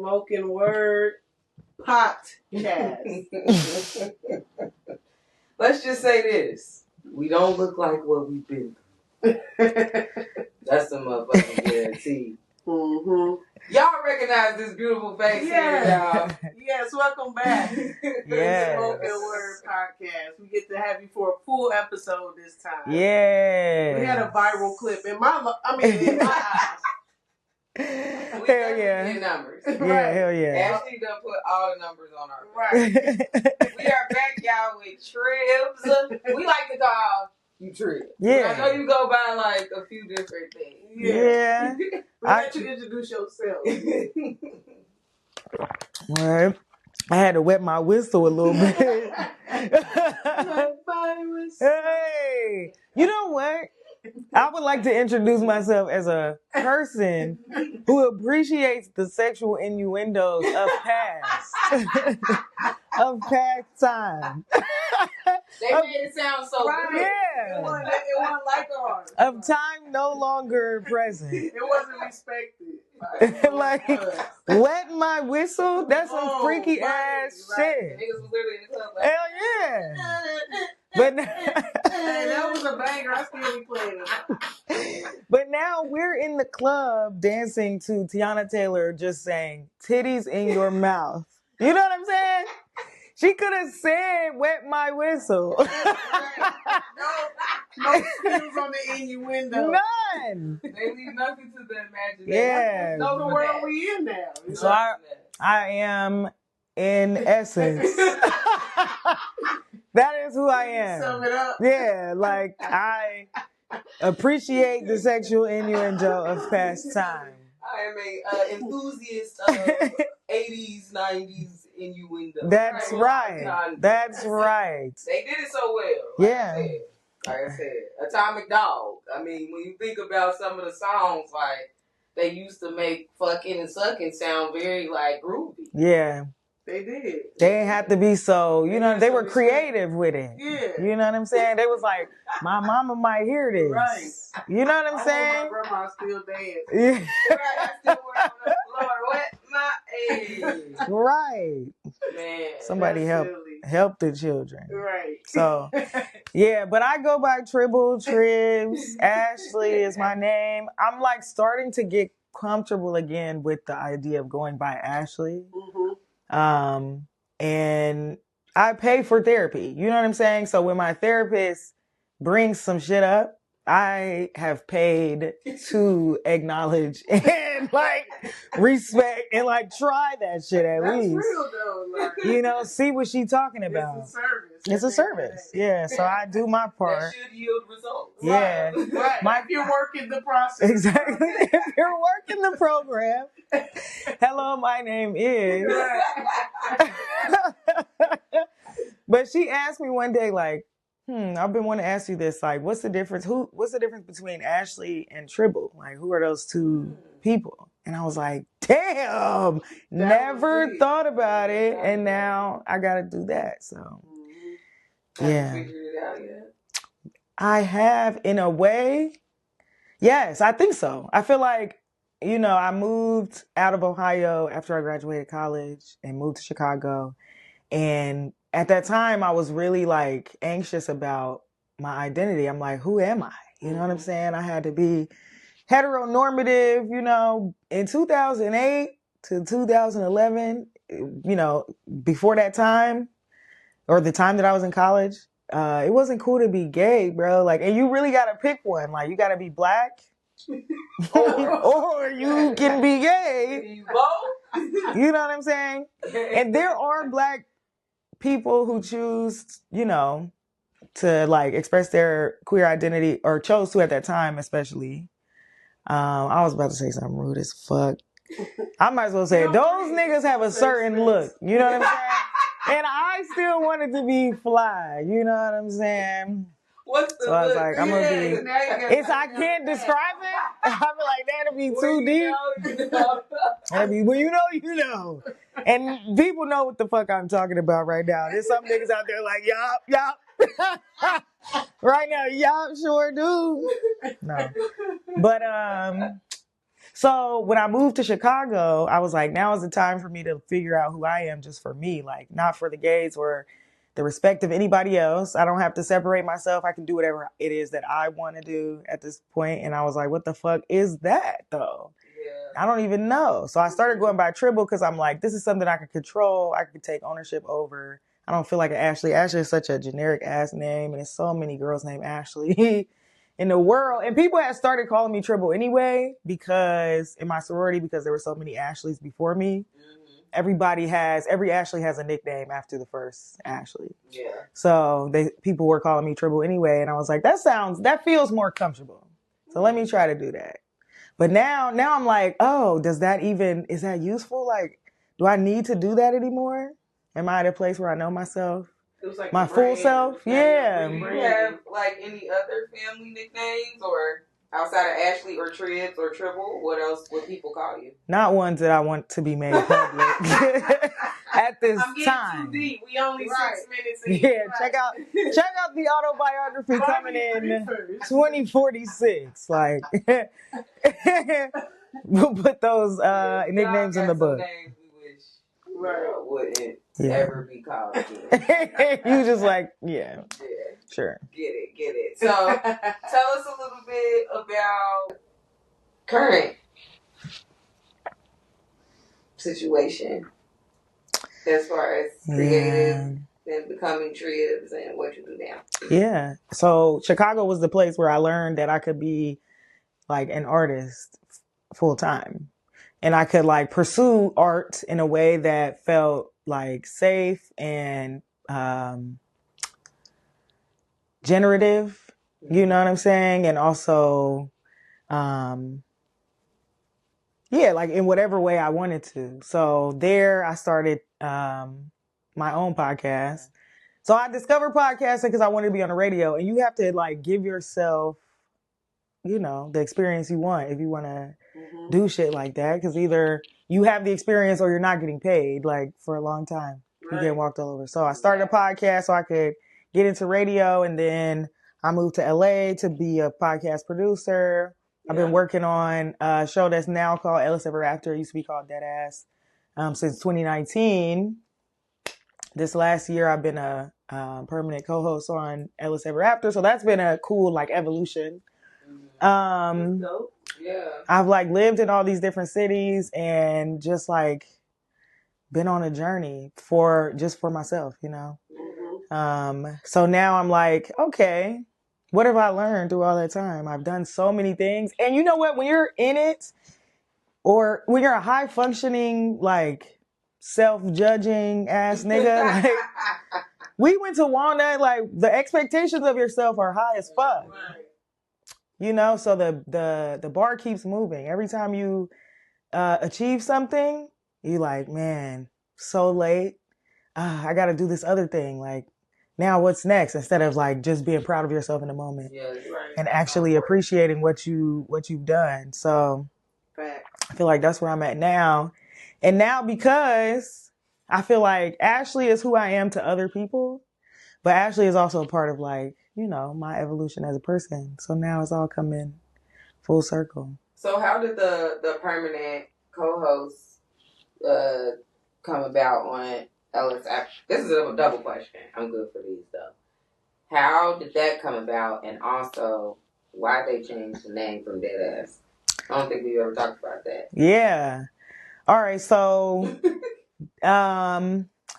Smoking Word podcast. Let's just say this. We don't look like what we've been through. That's the motherfucking guarantee. Mm-hmm. Y'all recognize this beautiful face here, y'all. Yes, welcome back. Yes. Smoking Word podcast. We get to have you for a full episode this time. Yeah. We had a viral clip in my eyes. We Hell yeah. get numbers. Yeah, hell yeah. Ashley done put all the numbers on our Right. We are back, y'all, with Tribbz. We like to call you Tribbz. Yeah. I know you go by like a few different things. Yeah. Let you introduce yourself. Right. I had to wet my whistle a little bit. Hey, you know what? I would like to introduce myself as a person who appreciates the sexual innuendos of past, of past time. They made it sound so right. good. Yeah. It wasn't like ours. Of time no longer present. It wasn't respected. Like, wet my whistle? That's some freaky ass shit. Niggas was literally in the club like, Hell yeah. But hey, that was a banger. I still be playing it. But now we're in the club dancing to Tiana Taylor just saying, titties in your mouth. You know what I'm saying? She could have said, wet my whistle. No skills on the innuendo. None. they leave nothing to the imagination. Yeah. Know the world we in now. So I am, in essence, that is who I am. Sum it up. Yeah, like I appreciate the sexual innuendo of past time. I am a enthusiast of 80s, 90s innuendo. That's right. That's right. They did it so well. Yeah. Like I said, Atomic Dog. I mean, when you think about some of the songs, like, they used to make fucking and sucking sound very, like, groovy. Yeah. They did. They didn't have to be so, you know, they were creative with it. Yeah. You know what I'm saying? They was like, my mama might hear this. Right. You know what I'm saying? My grandma still dance. Yeah. Right, I still work on the floor. What my age? Right. Man. Somebody help the children. Right. So, yeah, but I go by Tribbz. Ashley is my name. I'm like starting to get comfortable again with the idea of going by Ashley. Mm-hmm. And I pay for therapy. You know what I'm saying? So when my therapist brings some shit up, I have paid to acknowledge and like respect and like try that shit at least. That's real though. Like, you know, see what she's talking about. It's a service. It's a service. Yeah. So I do my part. That should yield results. Yeah. Right. If you're working the process. Exactly. If you're working the program. Hello, my name is. But she asked me one day, like, I've been wanting to ask you this, like, what's the difference between Ashley and Tribbz? Like, who are those two people? And I was like, damn, never thought about it. And now I got to do that. So, yeah. Have you figured it out yet? I have, in a way. Yes, I think so. I feel like, you know, I moved out of Ohio after I graduated college and moved to Chicago. And at that time, I was really like anxious about my identity. I'm like, who am I? You know what I'm saying? I had to be heteronormative, you know, in 2008 to 2011, you know, before that time or the time that I was in college, it wasn't cool to be gay, bro. Like, and you really got to pick one. Like, you got to be black or you can be gay. You both? You know what I'm saying? And there are black people who choose, you know, to like express their queer identity or chose to at that time, especially. I was about to say something rude as fuck. I might as well say those niggas have a certain look. You know what I'm saying? And I still wanted to be fly. You know what I'm saying? What's the So I was look? like, I'm gonna be. It's I can't describe it. I feel like that'd be too deep. You know. That'd be well, you know, you know. And people know what the fuck I'm talking about right now. There's some niggas out there like, yup. Right now, yup, sure do. No. But So when I moved to Chicago, I was like, now is the time for me to figure out who I am just for me, like not for the gays or the respect of anybody else. I don't have to separate myself. I can do whatever it is that I want to do at this point. And I was like, what the fuck is that though? Yeah. I don't even know. So I started going by Tribbz because I'm like, this is something I can control. I can take ownership over. I don't feel like an Ashley. Ashley is such a generic ass name, and there's so many girls named Ashley in the world. And people had started calling me Tribbz anyway because in my sorority, because there were so many Ashleys before me. Every Ashley has a nickname after the first Ashley. Yeah. So people were calling me Tribbz anyway, and I was like, that feels more comfortable. So let me try to do that. But now I'm like, oh, is that useful? Like, do I need to do that anymore? Am I at a place where I know myself? It was like my full self? Yeah. Do you have like any other family nicknames or outside of Ashley or Tribbz or Triple? What else would people call you? Not ones that I want to be made public at this I'm getting time. too deep. We only 6 minutes in. Yeah, check out the autobiography coming in 2046. Like, we'll put those nicknames in the book. Names we wish wouldn't ever be called again. You just like, yeah, sure. Get it. So tell us a little bit about current situation as far as creative and becoming Tribbz and what you do now. Yeah. So Chicago was the place where I learned that I could be like an artist full time. And I could like pursue art in a way that felt like safe and generative, you know what I'm saying? And also, like in whatever way I wanted to. So there I started my own podcast. So I discovered podcasting because I wanted to be on the radio, and you have to like give yourself, the experience you want if you want to do shit like that. Because either you have the experience or you're not getting paid. Like for a long time, you get walked all over. So I started a podcast so I could get into radio, and then I moved to LA to be a podcast producer. I've been working on a show that's now called Ellis Ever After. It used to be called Deadass since 2019. This last year, I've been a permanent co-host on Ellis Ever After. So that's been a cool like evolution. I've like lived in all these different cities and just like been on a journey for myself, So now I'm like, okay, what have I learned through all that time? I've done so many things. And you know what? When you're in it, or when you're a high functioning, like self-judging ass nigga, like we went to Walnut, like the expectations of yourself are high as fuck. So the bar keeps moving. Every time you achieve something, you like, man, so late. I got to do this other thing. Like, now what's next? Instead of like just being proud of yourself in the moment and actually appreciating what you've done. So I feel like that's where I'm at now. And now because I feel like Ashley is who I am to other people, but Ashley is also a part of like, my evolution as a person. So now it's all coming full circle. So how did the permanent co-host come about on Ellis? This is a double question. I'm good for these though. How did that come about, and also why they changed the name from Deadass? I don't think we ever talked about that. Yeah. All right. So,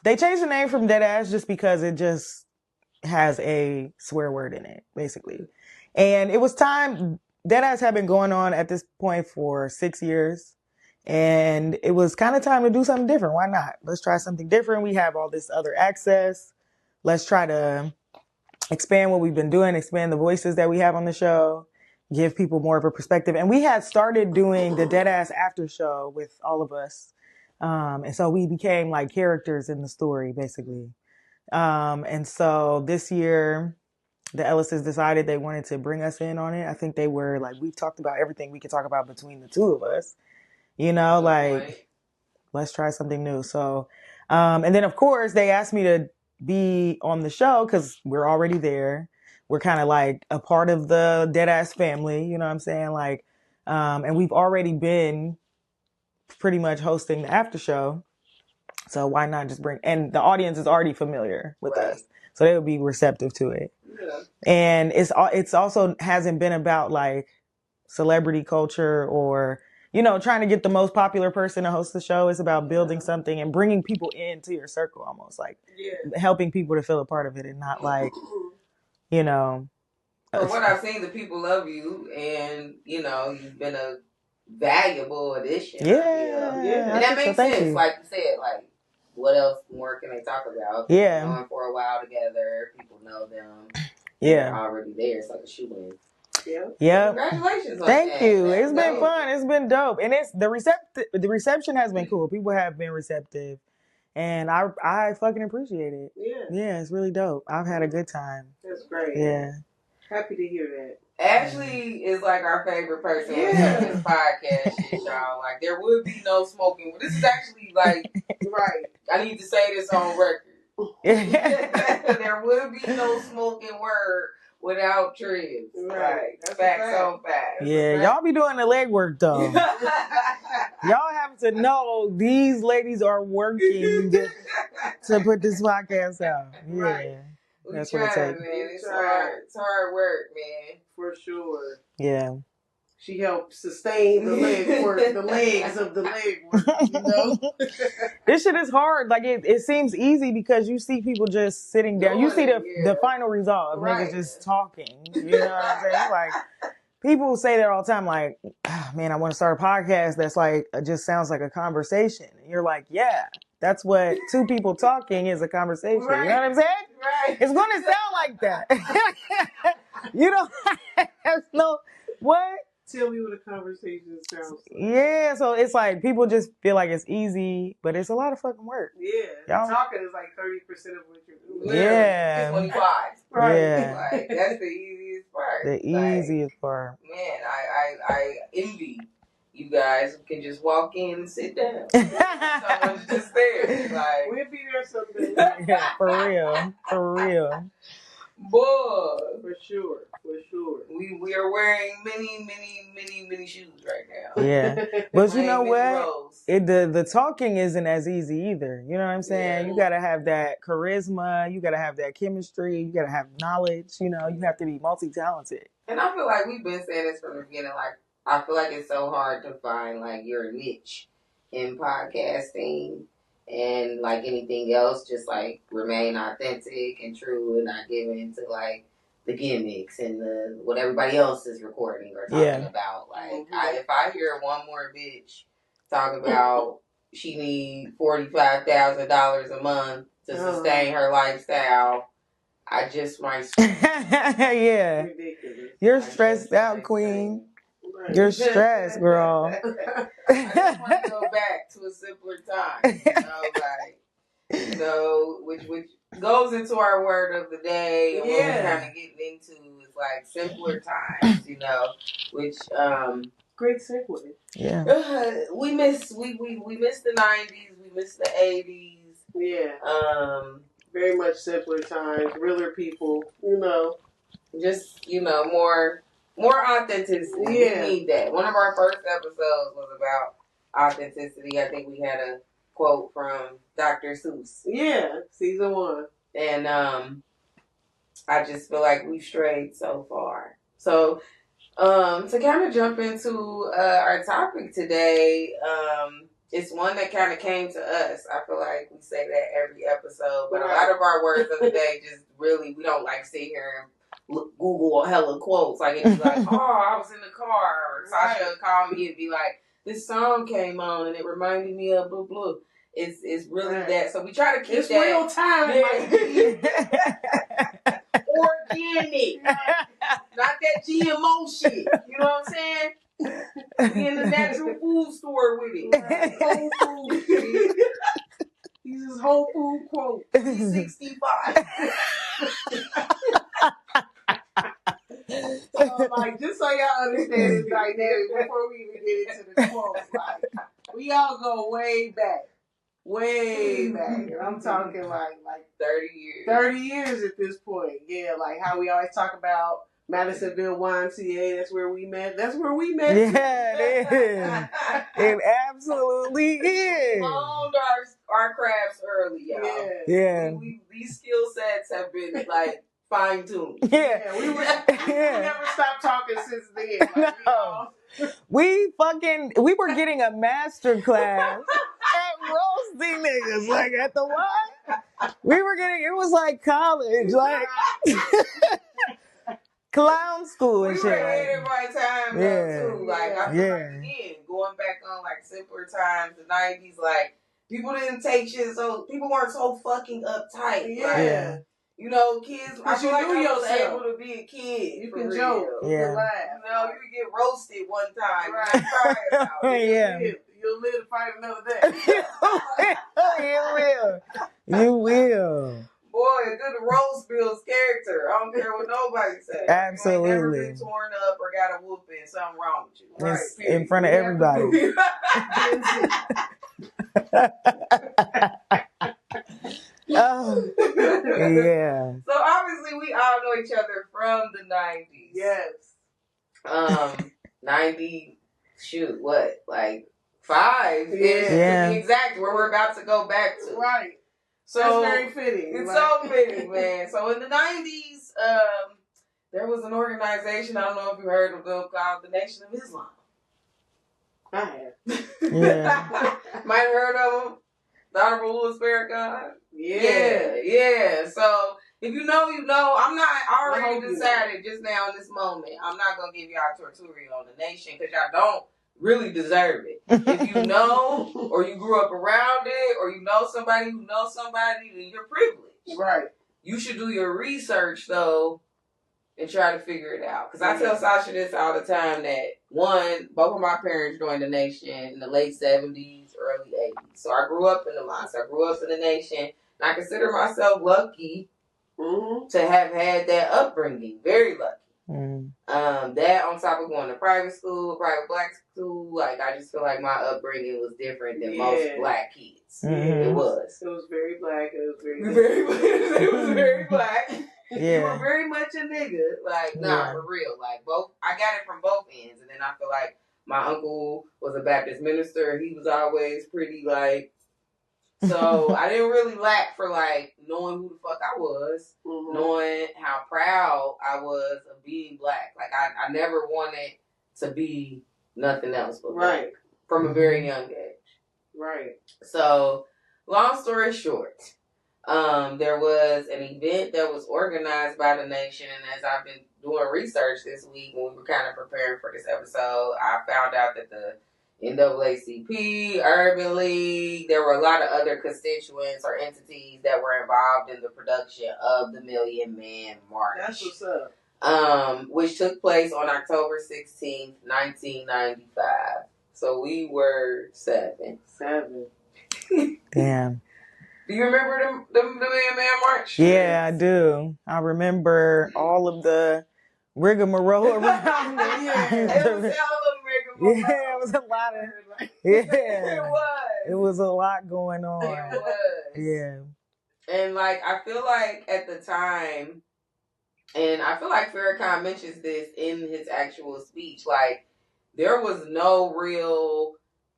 they changed the name from Deadass just because it just has a swear word in it, basically. And it was time. Deadass had been going on at this point for 6 years. And it was kind of time to do something different. Why not? Let's try something different. We have all this other access. Let's try to expand what we've been doing, expand the voices that we have on the show, give people more of a perspective. And we had started doing the Deadass After Show with all of us. And so we became like characters in the story, basically. And so this year, the Ellises decided they wanted to bring us in on it. I think they were like, we've talked about everything we could talk about between the two of us. Let's try something new. So, and then of course they asked me to be on the show because we're already there. We're kind of like a part of the Deadass family. You know what I'm saying? Like, And we've already been pretty much hosting the after show. So why not just bring, and the audience is already familiar with us. So they would be receptive to it. Yeah. And it's also hasn't been about like celebrity culture or, you know, trying to get the most popular person to host the show. It's about building something and bringing people into your circle, almost like helping people to feel a part of it and not like, you know. From what I've seen, the people love you, and you know you've been a valuable addition. Yeah. And that makes sense. Like you said, like what else more can they talk about? Yeah. Going for a while together, people know them. Yeah. They're already there. It's like a shoe in. Yeah. Congratulations on Thank that. you. It's been fun. It's been dope. And it's the reception has been cool. People have been receptive. And I fucking appreciate it. Yeah, it's really dope. I've had a good time. That's great. Yeah. Happy to hear that. Ashley is like our favorite person in this podcast shit, y'all. Like there would be no smoking. This is actually like right. I need to say this on record. There would be no smoking word without Tribbz. Right. That's facts on facts. Yeah, y'all be doing the legwork though. Y'all have to know these ladies are working to put this podcast out. Yeah. Right. That's what it takes. Man. It's hard. It's hard work, man. For sure. Yeah. She helped sustain the leg work, the legs of the leg work, you know? This shit is hard. Like, it seems easy because you see people just sitting down. You see the final result of niggas just talking. You know what I'm saying? Like, people say that all the time, like, oh, man, I want to start a podcast that's like, just sounds like a conversation. And you're like, yeah, that's what two people talking is, a conversation. Right. You know what I'm saying? Right. It's going to sound like that. You don't have no, what? Tell me what a conversation sounds like. Yeah, so it's like people just feel like it's easy, but it's a lot of fucking work. Yeah, talking is like 30% of what you're doing. Yeah, 25. Right. Yeah, like that's the easiest part. The easiest part. Man, I envy you guys who can just walk in and sit down. Someone's just there. Like we'll be there someday. Yeah, for real. Boy, for sure. We are wearing many shoes right now. Yeah, but you know what? The talking isn't as easy either. You know what I'm saying? Yeah. You gotta have that charisma. You gotta have that chemistry. You gotta have knowledge. You know, you have to be multi-talented. And I feel like we've been saying this from the beginning. Like, I feel like it's so hard to find like your niche in podcasting. And like anything else, just like remain authentic and true and not give in to like the gimmicks and the what everybody else is recording or talking about. Like if I hear one more bitch talk about she need $45,000 a month to sustain her lifestyle, I just might yeah. Ridiculous. You're stressed out, queen. You're stressed, girl. I just want to go back to a simpler time, you know, which goes into our word of the day. And what we're kind of getting into is like simpler times, you know, which great segue. Yeah, we miss the 90s, we miss the 80s. Yeah, very much simpler times, realer people, you know, just more authenticity. Yeah. We need that. One of our first episodes was about authenticity. I think we had a quote from Dr. Seuss. Yeah, season 1. And I just feel like we've strayed so far. So to kind of jump into our topic today, it's one that kind of came to us. I feel like we say that every episode, but a lot of our words of the day just really, we don't like sit here and Google hella quotes. Like, it'd be like, oh, I was in the car. Or Sasha would call me and be like, this song came on and it reminded me of blah, blah. It's really that. So we try to keep it's that. Real time. Yeah. Organic. Not that GMO shit. You know what I'm saying? Be in the natural food store with it. Whole food. These is whole food quote. 365. Like, just so y'all understand this dynamic before we even get into the quotes, like, we all go way back. And I'm talking like 30 years. 30 years at this point. Yeah, like how we always talk about Madisonville YMCA, that's where we met. That's where we met. Yeah, it is. It absolutely is. We honed our crafts early, y'all. Yeah. These skill sets have been like fine tuned. Yeah. We never stopped talking since then. Like, No. We were getting a master class at roasting niggas, like at the what? It was like college, like clown school and we shit. We were ahead of our time though, too. Like, I feel like, again, going back on like simpler times, the 90s, like, people didn't take shit people weren't so fucking uptight. Yeah. Like, you know, kids, I feel like I was able to be a kid. You can joke. Yeah. You can laugh. You know, you could get roasted one time. Right. And cry about it. Yeah. You'll live to fight another day. You will. Boy, a good roast builds character. I don't care what nobody says. Absolutely. You ain't never been torn up or got a whooping. Something wrong with you. Right. Period. In front of everybody. Oh, yeah. So obviously we all know each other from the 90s. Yes. 90, shoot, what? Like 5 to be exact, where we're about to go back to. Right. So that's very fitting. It's so fitting, man. So in the 90s, there was an organization, I don't know if you heard of them, called the Nation of Islam. I have. Yeah. Might have heard of them. The Honorable Louis Farrakhan. Yeah. So if you know, you know. I already decided just now in this moment, I'm not going to give y'all a tutorial on the nation because y'all don't really deserve it. If you know, or you grew up around it, or you know somebody who knows somebody, then you're privileged. Right. You should do your research, though, and try to figure it out. Because I tell Sasha this all the time that, one, both of my parents joined the nation in the late 70s, early 80s. So I grew up in the mosque. I grew up in the nation. And I consider myself lucky to have had that upbringing. Very lucky. That on top of going to private black school, like I just feel like my upbringing was different than most black kids. It was. It was very black. It was very it was very black. Yeah. You were very much a nigga. Like, nah, for real. Like I got it from both ends. And then I feel like my uncle was a Baptist minister. He was always pretty like, so I didn't really lack for like knowing who the fuck I was, knowing how proud I was of being black. Like I never wanted to be nothing else but black from a very young age. Right. So, long story short, there was an event that was organized by the nation, and as I've been doing research this week when we were kind of preparing for this episode, I found out that the NAACP, Urban League, there were a lot of other constituents or entities that were involved in the production of the Million Man March. That's what's up. Which took place on October 16th, 1995. So we were 7. Damn. Do you remember the Million Man March? Yeah, I do. I remember all of the rigmarole around it. It was hell of rigmarole. Yeah, it was a lot of. It was. It was a lot going on. It was. Yeah. And like I feel like at the time, and I feel like Farrakhan mentions this in his actual speech, like there was no real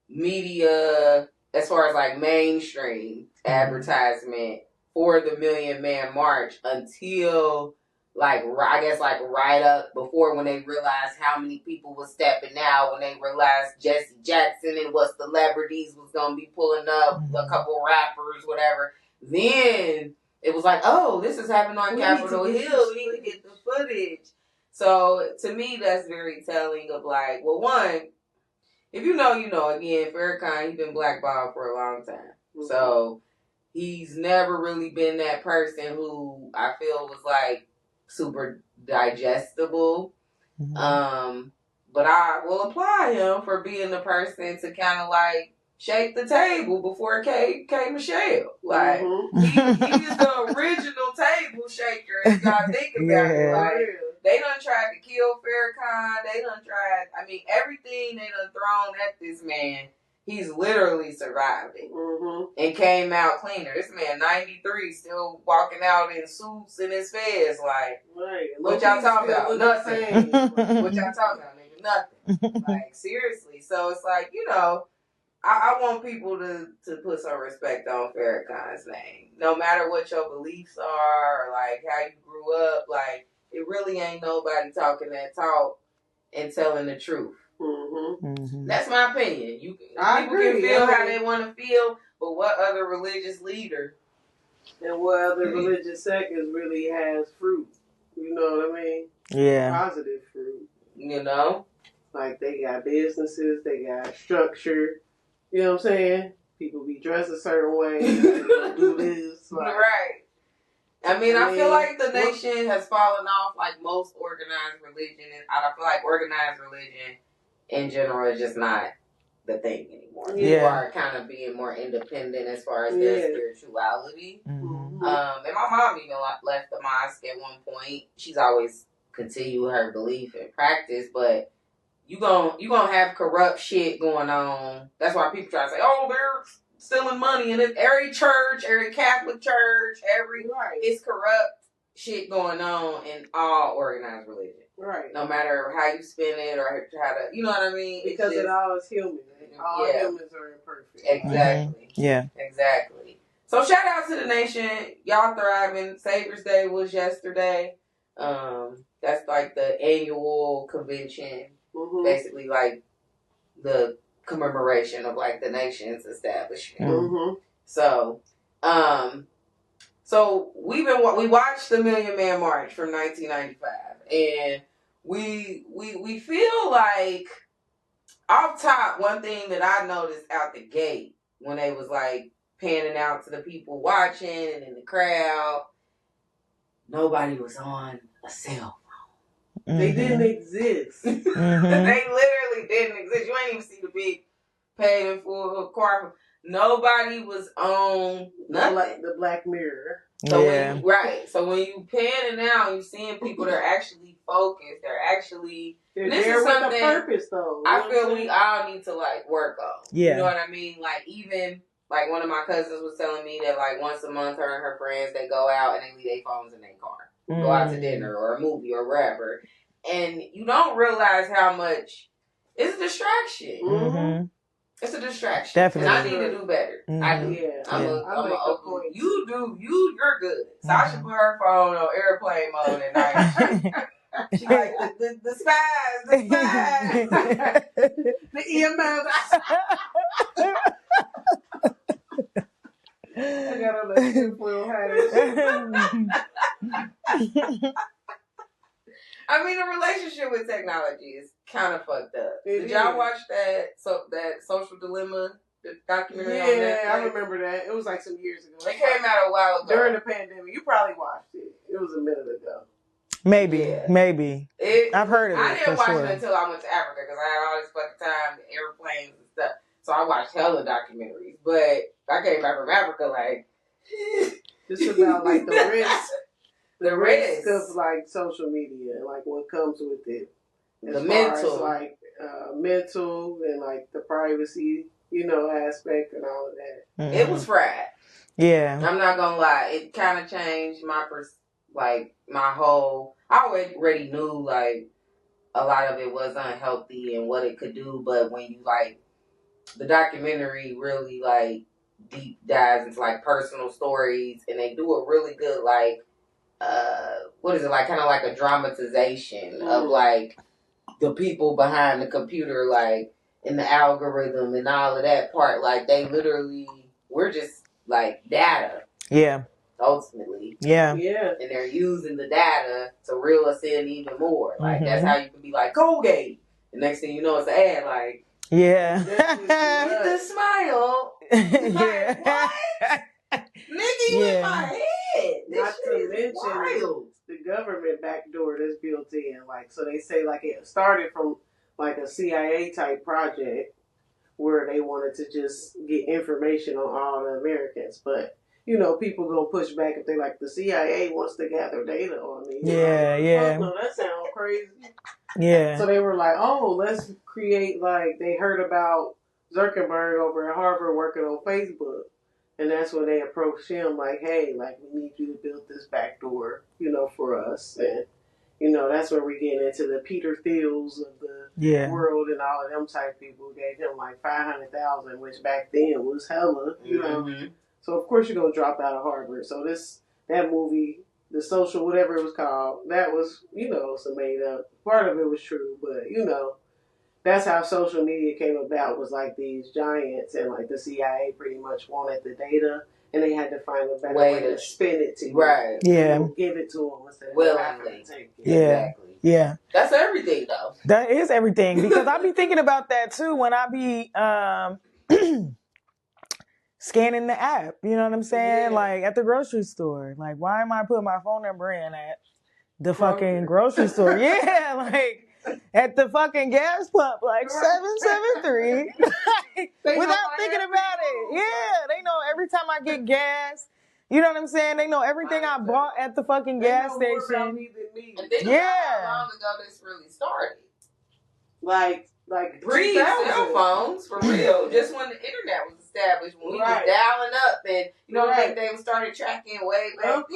media as far as like mainstream advertisement for the Million Man March until like I guess like right up before when they realized how many people was stepping out, when they realized Jesse Jackson and what celebrities was gonna be pulling up, a couple rappers, whatever. Then it was like, oh, this is happening on Capitol Hill. We need to get the footage. So to me, that's very telling of like, well, one, if you know, you know. Again, Farrakhan, he's been blackballed for a long time. So he's never really been that person who I feel was like super digestible. But I will apply him for being the person to kind of like shake the table before K Michelle. Like he's the original table shaker. If y'all think about it, like they done tried to kill Farrakhan. They done tried. I mean, everything they done thrown at this man, He's literally survived it and came out cleaner. This man, 93, still walking out in suits and his feds. Like, what y'all talking about? Nothing. What y'all talking about, nigga? Nothing. Like, seriously. So it's like, you know, I want people to put some respect on Farrakhan's name. No matter what your beliefs are or, like, how you grew up, like, it really ain't nobody talking that talk and telling the truth. That's my opinion. People can feel how they want to feel, but what other religious leader and what other religious sect really has fruit? You know what I mean? Yeah. Positive fruit. You know? Like, they got businesses, they got structure. You know what I'm saying? People be dressed a certain way. Do this. Like, right. I mean, I feel like the nation has fallen off like most organized religion. And I feel like organized religion in general is just not the thing anymore. People are kind of being more independent as far as their spirituality. And my mom even left the mosque at one point. She's always continued her belief and practice, but you gonna have corrupt shit going on. That's why people try to say, oh, they're stealing money. And every church, every Catholic church, it's corrupt shit going on in all organized religion. Right. No matter how you spin it or how to, you know what I mean? Because it all is human. All humans are imperfect. Exactly. Yeah. Exactly. So shout out to the nation. Y'all thriving. Savior's Day was yesterday. That's like the annual convention. Basically like the commemoration of like the nation's establishment. So, so we watched the Million Man March from 1995, and we feel like off top, one thing that I noticed out the gate when they was like panning out to the people watching and in the crowd, nobody was on a cell phone. They didn't exist. They literally didn't exist. You ain't even see the big paid in full car. Nobody was on nothing. The Black Mirror. So so when you panning out, you seeing people that are actually focused. They're there with a purpose, though. I feel we all need to like work on. Yeah. You know what I mean? Like even like one of my cousins was telling me that like once a month, her and her friends they go out and they leave their phones in their car, go out to dinner or a movie or wherever, and you don't realize how much it's a distraction. It's a distraction. Definitely. And I need to do better. I do. Yeah. You're good. Sasha put her phone on airplane mode at night. She like, the spies. The emails. I got on the tinfoil hat. I mean, the relationship with technology is kind of fucked up. Did y'all watch that Social Dilemma documentary on Netflix? Yeah, I remember that. It was like some years ago. It came out a while ago. During the pandemic. You probably watched it. It was a minute ago. Maybe. I've heard of it. I didn't watch it until I went to Africa because I had all this fucking time, the airplanes and stuff. So I watched hella documentaries. But I came back from Africa like... Just about like the risk. The risk of like social media and like what comes with it. The mental. As, like mental and like the privacy, aspect and all of that. It was fried. Yeah. I'm not gonna lie. It kind of changed my my whole... I already knew like a lot of it was unhealthy and what it could do, but when you like the documentary really like deep dives into like personal stories and they do a really good like what is it like kind of like a dramatization of like the people behind the computer like in the algorithm and all of that part. Like they literally we're just like data. Yeah. Ultimately. Yeah. And they're using the data to reel us in even more. Like that's how you can be like Colgate. The next thing you know it's an ad like the smile. Like, what? Nigga, you in my head. Not to mention wild. The government backdoor that's built in. Like, so they say like it started from like a CIA type project where they wanted to just get information on all the Americans. But, people gonna push back if they like the CIA wants to gather data on me. Yeah. Oh, no, that sounds crazy. Yeah. So they were like, oh, let's create like they heard about Zuckerberg over at Harvard working on Facebook. And that's when they approached him like, hey, like, we need you to build this backdoor, for us. And, that's where we get into the Peter Thiels of the world and all of them type people. Gave him like $500,000, which back then was hella, So, of course, you're going to drop out of Harvard. So that movie, The Social, whatever it was called, that was, some made up. Part of it was true, but, that's how social media came about, was like these giants, and like the CIA pretty much wanted the data, and they had to find a better way to spin it to you. Right. Yeah. Give it to them instead of willingly. take it. Yeah. Exactly. Yeah. That's everything, though. That is everything, because I be thinking about that too when I be scanning the app. You know what I'm saying? Yeah. Like at the grocery store. Like, why am I putting my phone number in at the fucking grocery store? Yeah, like at the fucking gas pump, like 773. Without thinking about it. Yeah, they know every time I get gas. You know what I'm saying? They know everything I bought at the fucking gas station. And think about how long ago this really started. Like pre-cell phones, for real. Just when the internet was established, when we was dialing up, and I think they started tracking way back then. Of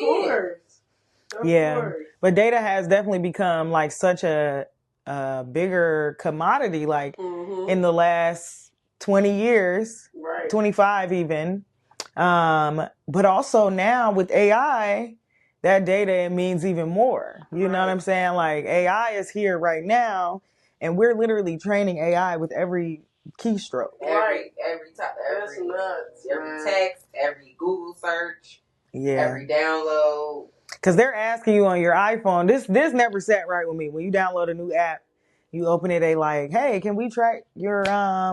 course. But data has definitely become like such a bigger commodity, like in the last 20 years, 25 even. But also now with AI, that data means even more. You know what I'm saying? Like AI is here right now, and we're literally training AI with every keystroke. Every text, every Google search, every download. Because they're asking you on your iPhone. This never sat right with me. When you download a new app, you open it, they like, hey, can we track your I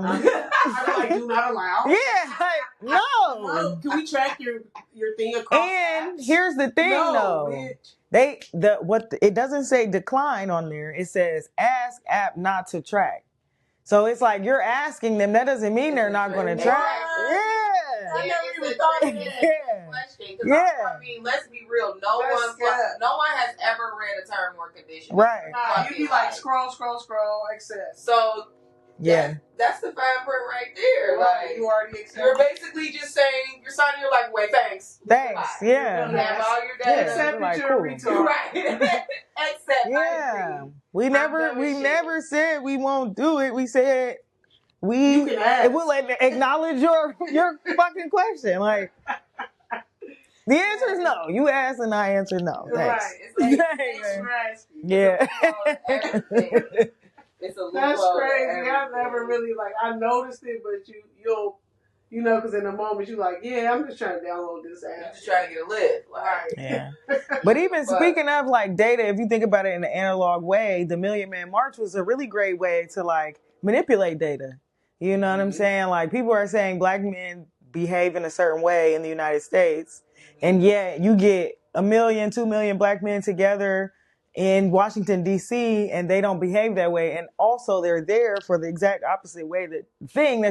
like do not allow. Yeah, like no. Can we track your thing across? And apps? Here's the thing, though. Bitch. It doesn't say decline on there. It says ask app not to track. So it's like you're asking them. That doesn't mean they're not going to track. Yeah. I never even thought of that. Question. I mean, let's be real. No one has ever read a term or condition. Right. You'd be like scroll, accept. So that's the fine print right there. Like you already accept. You're basically just saying you're signing your life away. Thanks. Yeah. You have all your data. Except that you're a retard. Right. Except we never said we won't do it. We said we will acknowledge your fucking question. Like the answer is no. You asked and I answered no. Thanks. Right. It's like, yeah. It's a That's crazy. I never really I noticed it, but you'll because in the moment you're like, yeah, I'm just trying to download this app. You're just trying to get a lift. Yeah. But even speaking of data, if you think about it in an analog way, the Million Man March was a really great way to manipulate data. You know what I'm saying? Like people are saying black men behave in a certain way in the United States, and yet you get 1 million, 2 million black men together in Washington, D.C., and they don't behave that way. And also they're there for the exact opposite way, that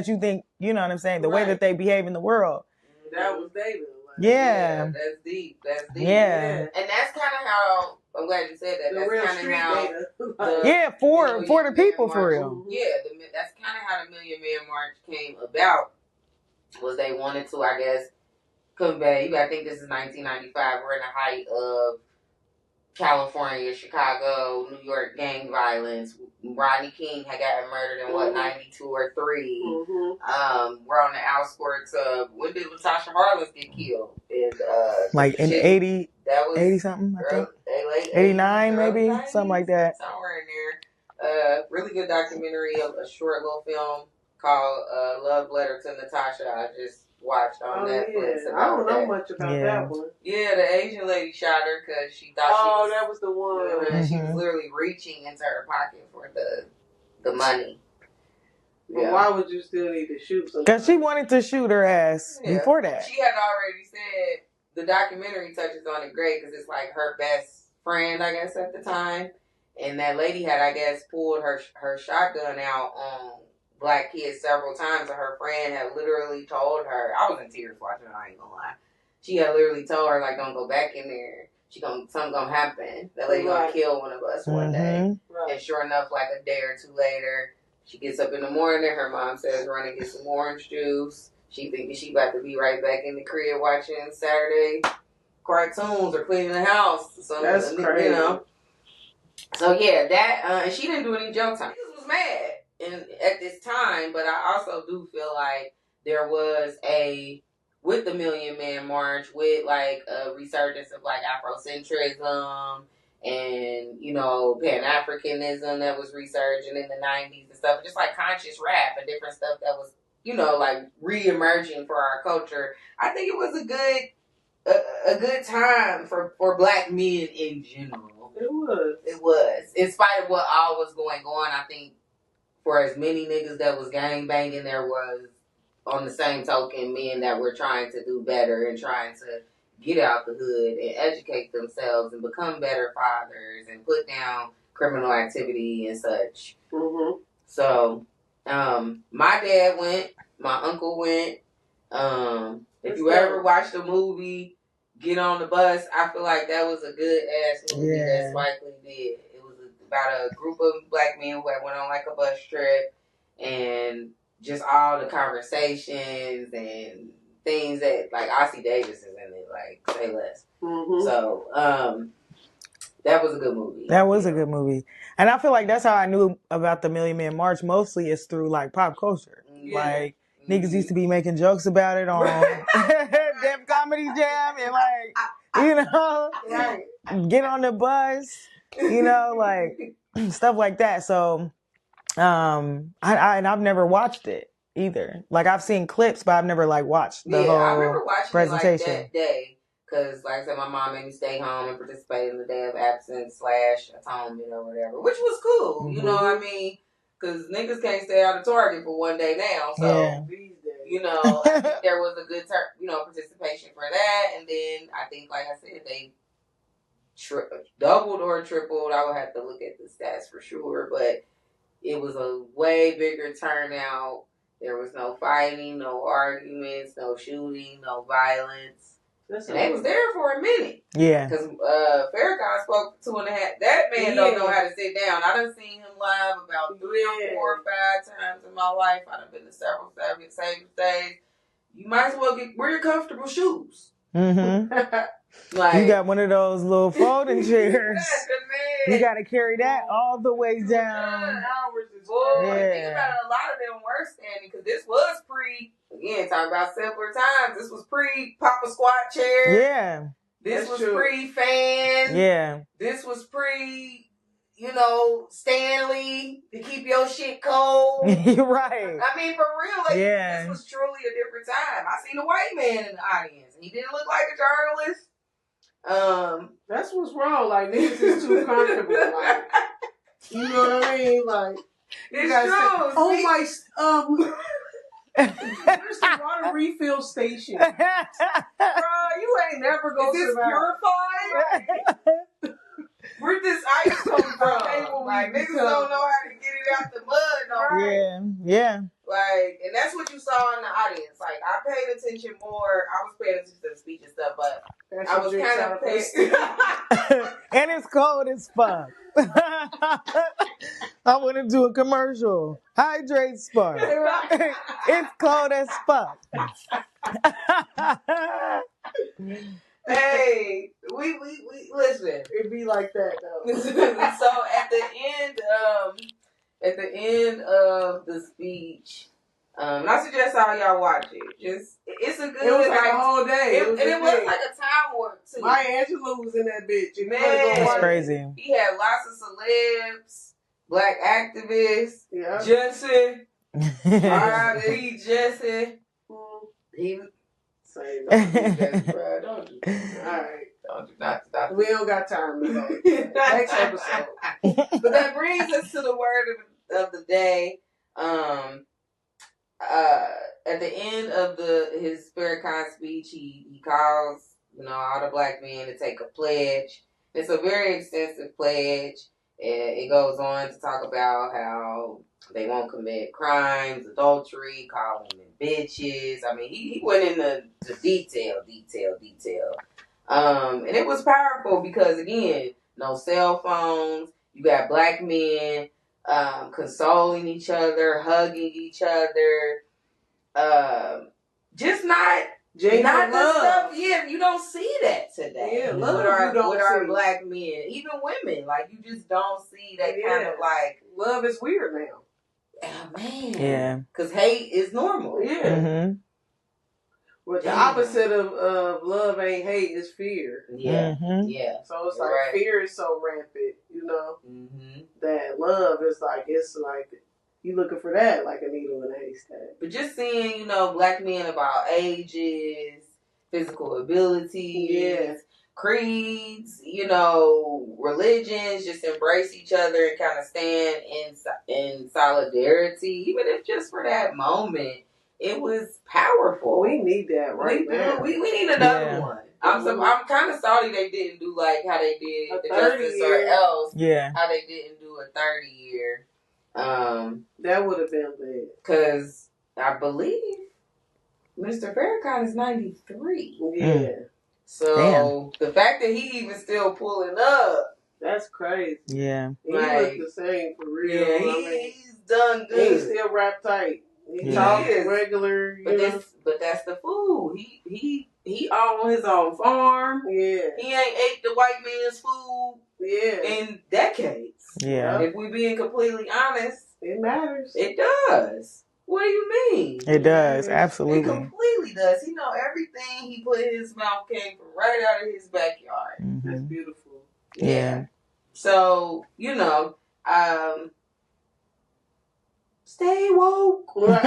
you think, you know what I'm saying, the way that they behave in the world. That was data. Yeah, that's deep. Yeah. And that's kind of how, I'm glad you said that. That's kind of how. For the people, for real. Yeah, that's kind of how the Million Man March came about. Was they wanted to, I guess, convey, I think this is 1995, we're in the height of California, Chicago, New York gang violence. Rodney King had gotten murdered in 92 or 3. We're on the outskirts of, when did Latasha Harless get killed? In 80, that was 80 something, I think. 89 maybe, 90s, something like that. Somewhere in there. Really good documentary, a short little film called Love Letter to Natasha. I just watched on Netflix. Yeah. I don't know much about that one. Yeah, the Asian lady shot her because she thought that was the one. She was literally reaching into her pocket for the money. But why would you still need to shoot somebody? Because she wanted to shoot her ass before that. She had already said, the documentary touches on it great because it's like her best friend, I guess, at the time. And that lady had, I guess, pulled her shotgun out on black kids several times, and her friend had literally told her, I was in tears watching it, I ain't gonna lie. She had literally told her, don't go back in there. Something gonna happen. That lady gonna kill one of us one day. And sure enough, a day or two later, She gets up in the morning. Her mom says, "Run and get some orange juice." She thinking she about to be right back in the crib watching Saturday cartoons or cleaning the house. So That's crazy. You know. So yeah, that and she didn't do any joke time. She was mad at this time, but I also do feel like there was with the Million Man March, with like a resurgence of like Afrocentrism and, you know, Pan-Africanism that was resurging in the 90s and stuff, just like conscious rap and different stuff that was, you know, like re-emerging for our culture. I think it was a good time for black men in general. It was. It was. In spite of what all was going on, I think for as many niggas that was gang banging, there was, on the same token, men that were trying to do better and trying to get out the hood and educate themselves and become better fathers and put down criminal activity and such. Mm-hmm. So, my dad went, my uncle went. If you ever watched the movie Get on the Bus, I feel like that was a good ass movie that Spike Lee did. It was about a group of black men who had went on like a bus trip, and just all the conversations and things that, like, Ossie Davis is in it, like, say less. Mm-hmm. So, that was a good movie. That was a good movie. And I feel like that's how I knew about the Million Man March, mostly is through, like, pop culture. Yeah. Like, niggas used to be making jokes about it on Def Comedy Jam and, like, you know, Get on the Bus, you know, like, stuff like that. So, and I've never watched it either. Like, I've seen clips, but I've never, like, watched the whole I remember watching presentation. it like that day. Because, like I said, my mom made me stay home and participate in the day of absence / atonement or whatever, which was cool. Mm-hmm. You know what I mean? Because niggas can't stay out of Target for one day now. So, you know, I think there was a good, participation for that. And then I think, like I said, they doubled or tripled. I would have to look at the stats for sure. But it was a way bigger turnout. There was no fighting, no arguments, no shooting, no violence. And they was there for a minute. Yeah. Because Farrakhan spoke for 2.5. That man don't know how to sit down. I done seen him live about 3 or 4 or 5 times in my life. I done been to several same days. You might as well wear your comfortable shoes. Mm-hmm. Like, you got one of those little folding chairs. You got to carry that all the way down. Boy, think about it, a lot of them were standing because this was again, talking about simpler times. This was Papa Squat chair. Yeah. This was pre-fan. Yeah. This was Stanley to keep your shit cold. You're right. I mean, for real, like, this was truly a different time. I seen a white man in the audience, and he didn't look like a journalist. That's what's wrong. Like, niggas is too comfortable. Like, you know what I mean? Like, it's true. Say, there's a water refill station. Bro, you ain't never go to the purified? Where'd this ice come from? Like, niggas don't know how to get it out the mud. No, yeah. Like, and that's what you saw in the audience. Like, I paid attention more. I was paying attention to the speech and stuff, but I was kind of paying. And it's cold as fuck. I want to do a commercial. Hydrate Spark. It's cold as fuck. Hey, we listen. It be like that though. So at the end of the speech, and I suggest all y'all watch it. It's a good. It was like a whole day. It was like a time warp too. Maya Angelou was in that bitch. Man, that's crazy. He had lots of celebs, black activists. Yeah. Jesse. R.I.P. Jesse. He. Say no, Jesse, bro. Don't do that. All right. Don't do not stop. We don't got time today. Next episode. But that brings us to the word of the day. At the end of his Farrakhan speech, he calls all the black men to take a pledge. It's a very extensive pledge. It goes on to talk about how they won't commit crimes, adultery, call women bitches. I mean, he went into the detail. And it was powerful because, again, no cell phones. You got black men consoling each other, hugging each other, just not Genuine the love. stuff. Yeah, you don't see that today. Yeah, with love our black men, even women, like you just don't see that kind of like love is weird now. Oh man, Yeah, because hate is normal. Yeah. Mm-hmm. Well, the opposite of love ain't hate is fear. Yeah, Mm-hmm. yeah. So it's like fear is so rampant, that love is like, it's like you looking for that like a needle in a haystack. But just seeing, black men of all ages, physical abilities, creeds, religions, just embrace each other and kind of stand in solidarity, even if just for that moment. It was powerful. We need that now. We need another one. I'm kind of sorry they didn't do like how they did the Justice or Else. Yeah. How they didn't do a 30-year. That would have been big. Because I believe Mr. Farrakhan is 93. Yeah. So the fact that he even still pulling up. That's crazy. Yeah. He looked the same for real. Yeah, he's done good. He's still rap tight. He talks regular. But that's the food. He owned his own farm. Yeah. He ain't ate the white man's food. Yeah. In decades. Yeah. If we being completely honest, it matters. It does. What do you mean? It does. Absolutely. It completely does. Everything he put in his mouth came from right out of his backyard. Mm-hmm. That's beautiful. Yeah. So, stay woke. Yeah.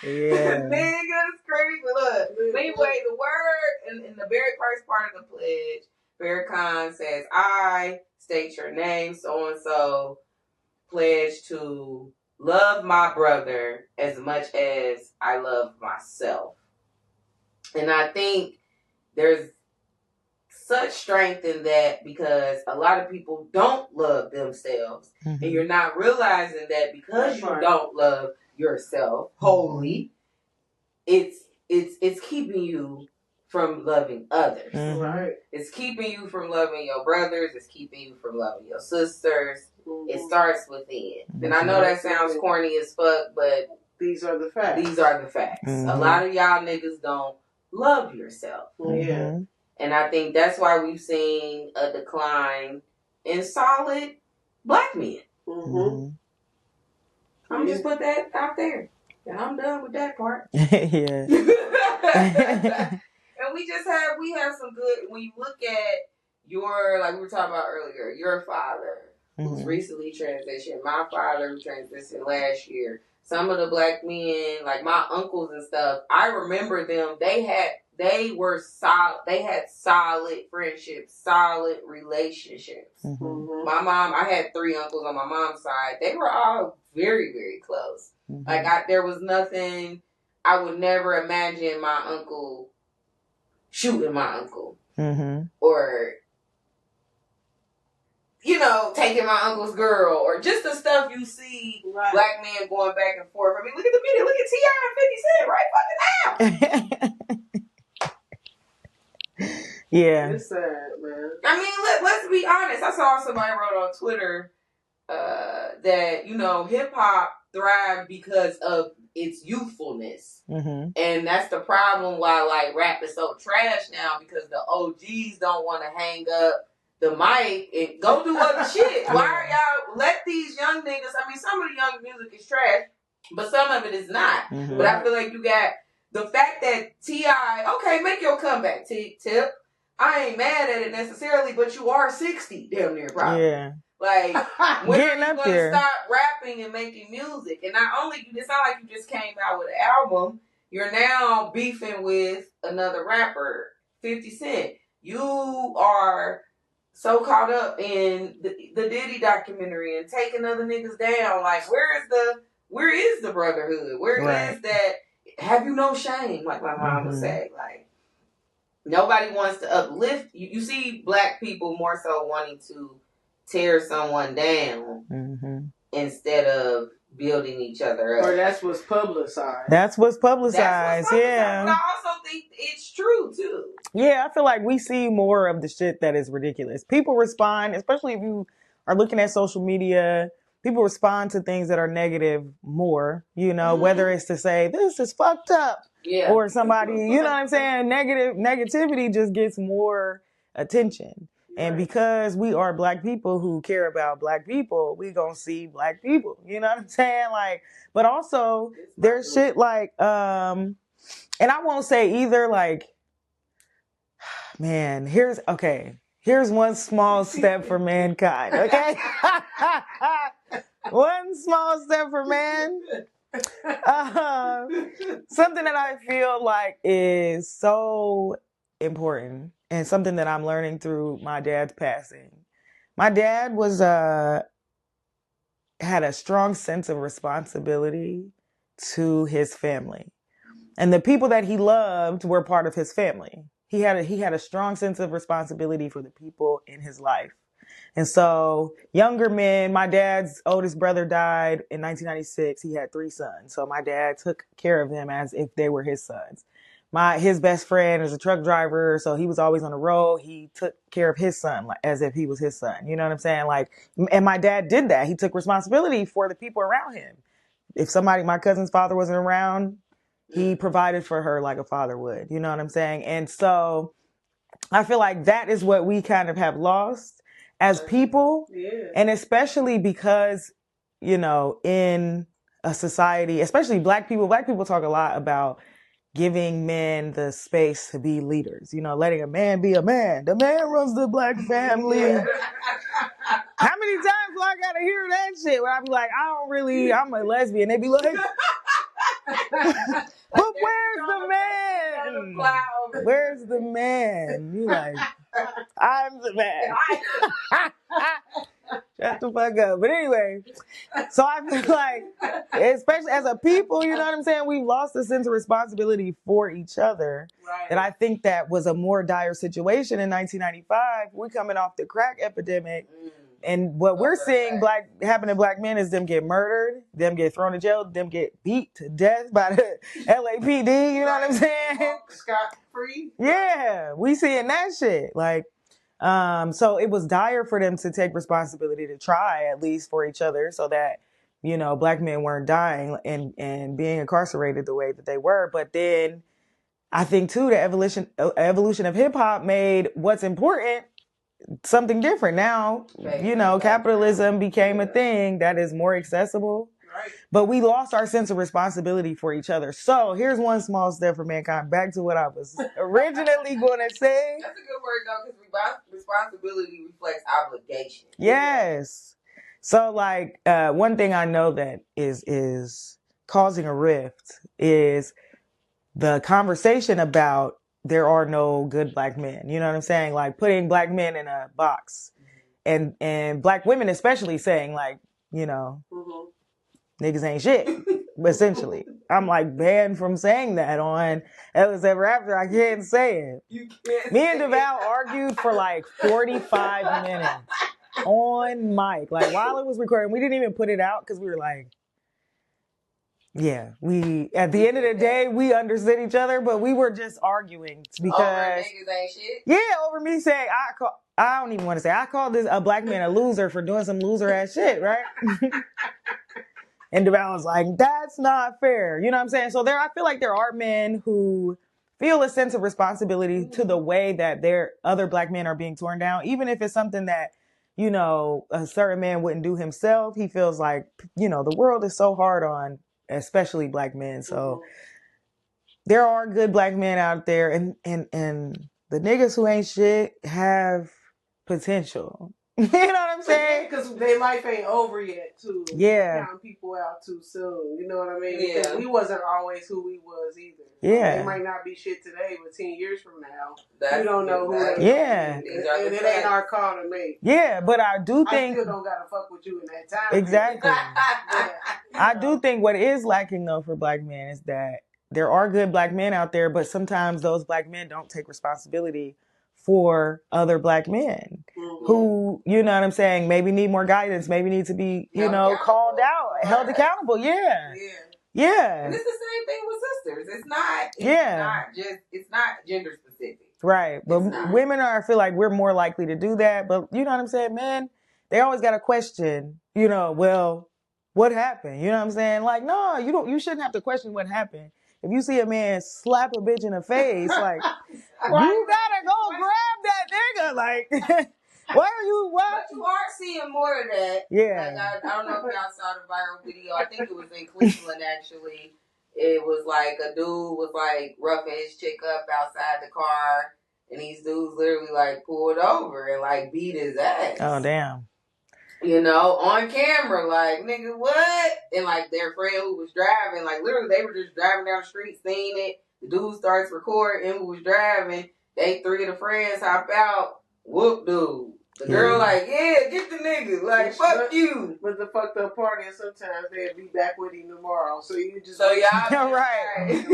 Niggas crazy. Look. Anyway, the word in the very first part of the pledge, Farrakhan says, I state your name, so and so, pledge to love my brother as much as I love myself. And I think there's such strength in that because a lot of people don't love themselves. Mm-hmm. And you're not realizing that because you don't love yourself wholly, it's keeping you from loving others. Mm-hmm. Right. It's keeping you from loving your brothers. It's keeping you from loving your sisters. Mm-hmm. It starts within. Mm-hmm. And I know that sounds corny as fuck, but these are the facts. Mm-hmm. A lot of y'all niggas don't love yourself. Mm-hmm. Yeah. And I think that's why we've seen a decline in solid black men. Mm-hmm. I'm just put that out there. And I'm done with that part. Yeah. And we have some good, when you look at your, like we were talking about earlier, your father who's recently transitioned, my father who transitioned last year, some of the black men, like my uncles and stuff, I remember them, they had solid friendships, solid relationships. Mm-hmm. My mom, I had 3 uncles on my mom's side. They were all very, very close. Mm-hmm. Like there was nothing, I would never imagine my uncle shooting my uncle. Mm-hmm. Or, taking my uncle's girl. Or just the stuff you see black men going back and forth. I mean, look at the media. Look at T.I. and 50 Cent right fucking now. Yeah. It's sad, man. I mean, let's be honest. I saw somebody wrote on Twitter that, hip-hop thrived because of its youthfulness. Mm-hmm. And that's the problem why, rap is so trash now, because the OGs don't want to hang up the mic and go do other shit. Why are y'all, let these young niggas, I mean, some of the young music is trash, but some of it is not. Mm-hmm. But I feel like you got the fact that T.I., okay, make your comeback, Tip. I ain't mad at it necessarily, but you are 60, damn near probably. Yeah. Like, when are you going to stop rapping and making music? And not only, it's not like you just came out with an album, you're now beefing with another rapper, 50 Cent. You are so caught up in the Diddy documentary and taking other niggas down. Like, where is the brotherhood? Where is that, have you no shame, like my mom would say? Like, nobody wants to uplift. You see black people more so wanting to tear someone down instead of building each other up. Or that's what's publicized. That's what's publicized, yeah. But I also think it's true, too. Yeah, I feel like we see more of the shit that is ridiculous. People respond, especially if you are looking at social media, people respond to things that are negative more, you know, whether it's to say, this is fucked up. Yeah. Or somebody, you know what I'm saying? Negativity just gets more attention. And because we are black people who care about black people, we gonna see black people. You know what I'm saying? Like, but also there's shit like, and I won't say either, like, man, here's one small step for mankind, okay? One small step for man. Something that I feel like is so important and something that I'm learning through my dad's passing. My dad was had a strong sense of responsibility to his family. And the people that he loved were part of his family. He had a strong sense of responsibility for the people in his life. And so younger men, my dad's oldest brother died in 1996. He had 3 sons. So my dad took care of them as if they were his sons. His best friend is a truck driver, so he was always on the road. He took care of his son as if he was his son. You know what I'm saying? Like, and my dad did that. He took responsibility for the people around him. If my cousin's father wasn't around, he provided for her like a father would. You know what I'm saying? And so I feel like that is what we kind of have lost as people. Yeah. And especially because, you know, in a society, especially black people talk a lot about giving men the space to be leaders, you know, letting a man be a man. The man runs the black family. How many times do I gotta hear that shit where I be like, I'm a lesbian. They be like, but where's the man? Where's the man? You like, I'm the man. Shut the fuck up. But anyway, so I feel like, especially as a people, you know what I'm saying? We've lost a sense of responsibility for each other. Right. And I think that was a more dire situation in 1995. We're coming off the crack epidemic. And what we're seeing happen to black men is them get murdered, them get thrown in jail, them get beat to death by the LAPD. You know what I'm saying? Scot free. Yeah, we seeing that shit. Like, so it was dire for them to take responsibility to try at least for each other, so that, you know, black men weren't dying and being incarcerated the way that they were. But then I think too, the evolution of hip hop made what's important something different. Now, you know, capitalism became a thing that is more accessible. Right. But we lost our sense of responsibility for each other. So here's one small step for mankind. Back to what I was originally going to say. That's a good word, though, because responsibility reflects obligation. Yes. So, like, one thing I know that is causing a rift is the conversation about there are no good black men. You know what I'm saying? Like, putting black men in a box. And black women especially saying, like, you know, niggas ain't shit, essentially. I'm like banned from saying that on Ellis Ever After. I can't say it. You can't. Me and DeVal argued for like 45 minutes on mic. Like, while it was recording, we didn't even put it out because we were like, yeah, at the end of the day, we understood each other, but we were just arguing because niggas ain't shit. Yeah, over me saying I don't even want to say I called a black man a loser for doing some loser ass shit, right? And DeVal was like, that's not fair. You know what I'm saying? So I feel like there are men who feel a sense of responsibility to the way that their other black men are being torn down, even if it's something that, you know, a certain man wouldn't do himself. He feels like, you know, the world is so hard on especially black men. So there are good black men out there, and the niggas who ain't shit have potential. You know what I'm saying? Because their life ain't over yet, too. Yeah. Counting people out too soon. You know what I mean? Yeah. Because we wasn't always who we was either. Yeah. They might not be shit today, but 10 years from now, we don't know who they Yeah. And it ain't our call to make. Yeah, but I do I think... still don't gotta fuck with you in that time. Exactly. Yeah. I do think what is lacking, though, for black men is that there are good black men out there, but sometimes those black men don't take responsibility for other black men who, you know what I'm saying, maybe need more guidance, maybe need to be, you know, called out, held accountable. Yeah. Yeah. And it's the same thing with sisters. It's not gender specific. Right. But women I feel like we're more likely to do that. But you know what I'm saying, man? they always got a question, well, what happened? You know what I'm saying? Like, no, you shouldn't have to question what happened. If you see a man slap a bitch in the face, like, you gotta go grab that nigga. Like, why are you, But you are seeing more of that. Yeah. Like, I don't know if y'all saw the viral video. I think it was in Cleveland, actually. It was like a dude was like roughing his chick up outside the car, and these dudes literally like pulled over and like beat his ass. Oh, damn. On camera, like, nigga, what? And like their friend who was driving, like literally they were just driving down the street, seeing it. The dude starts recording who was driving. They three of the friends hop out, whoop dude. The girl like, yeah, get the nigga. Like, fuck you. But the fucked up part is sometimes they'll be back with him tomorrow. So you just... So y'all... Right.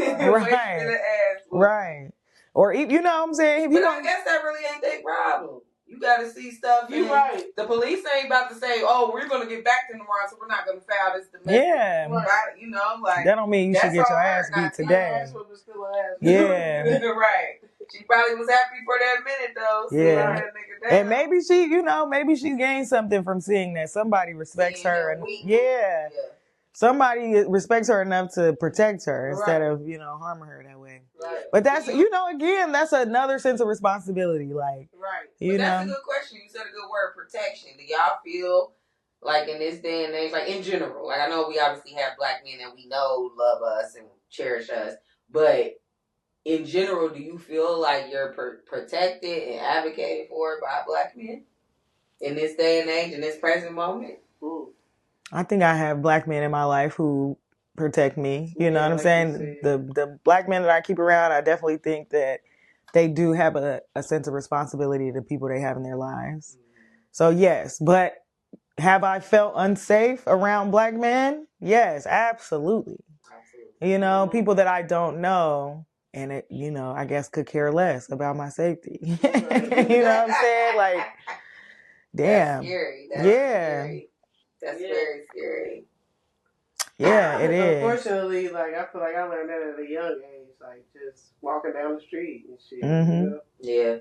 Right. Or, you know what I'm saying? But I guess that really ain't their problem. You gotta see stuff. You're right. The police ain't about to say, oh, we're gonna get back to them tomorrow, so we're not gonna file this domestic. Yeah. Right? Like... That don't mean you should get your ass beat today. Ass was still an ass. Yeah. Right. She probably was happy for that minute, though. Yeah. And maybe she gained something from seeing that somebody respects her. And, yeah. Somebody respects her enough to protect her instead of, harming her that way. Right. But that's, again, that's another sense of responsibility. Like, But that's a good question. You said a good word, protection. Do y'all feel like in this day and age, like in general, like I know we obviously have black men that we know love us and cherish us, but in general, do you feel like you're protected and advocated for by black men in this day and age, in this present moment? Ooh. I think I have black men in my life who protect me. You know what I'm saying? The black men that I keep around, I definitely think that they do have a sense of responsibility to people they have in their lives. So yes, but have I felt unsafe around black men? Yes, absolutely. People that I don't know. And it, I guess could care less about my safety. You know what I'm saying? Like, damn. That's scary. Scary. That's very scary. Yeah, it is. Unfortunately, like, I feel like I learned that at a young age. Like, just walking down the street and shit. Mm-hmm. Yeah.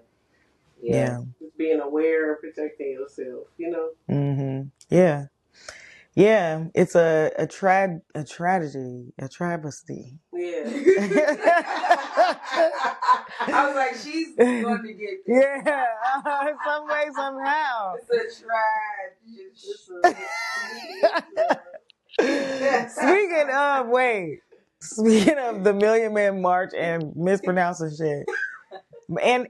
Just being aware and protecting yourself, Mm-hmm. Yeah. Yeah, it's a tragedy, a travesty. Yeah. I was like, she's going to get this. Yeah, some way, somehow. It's a tragedy. Speaking of the Million Man March and mispronouncing shit. And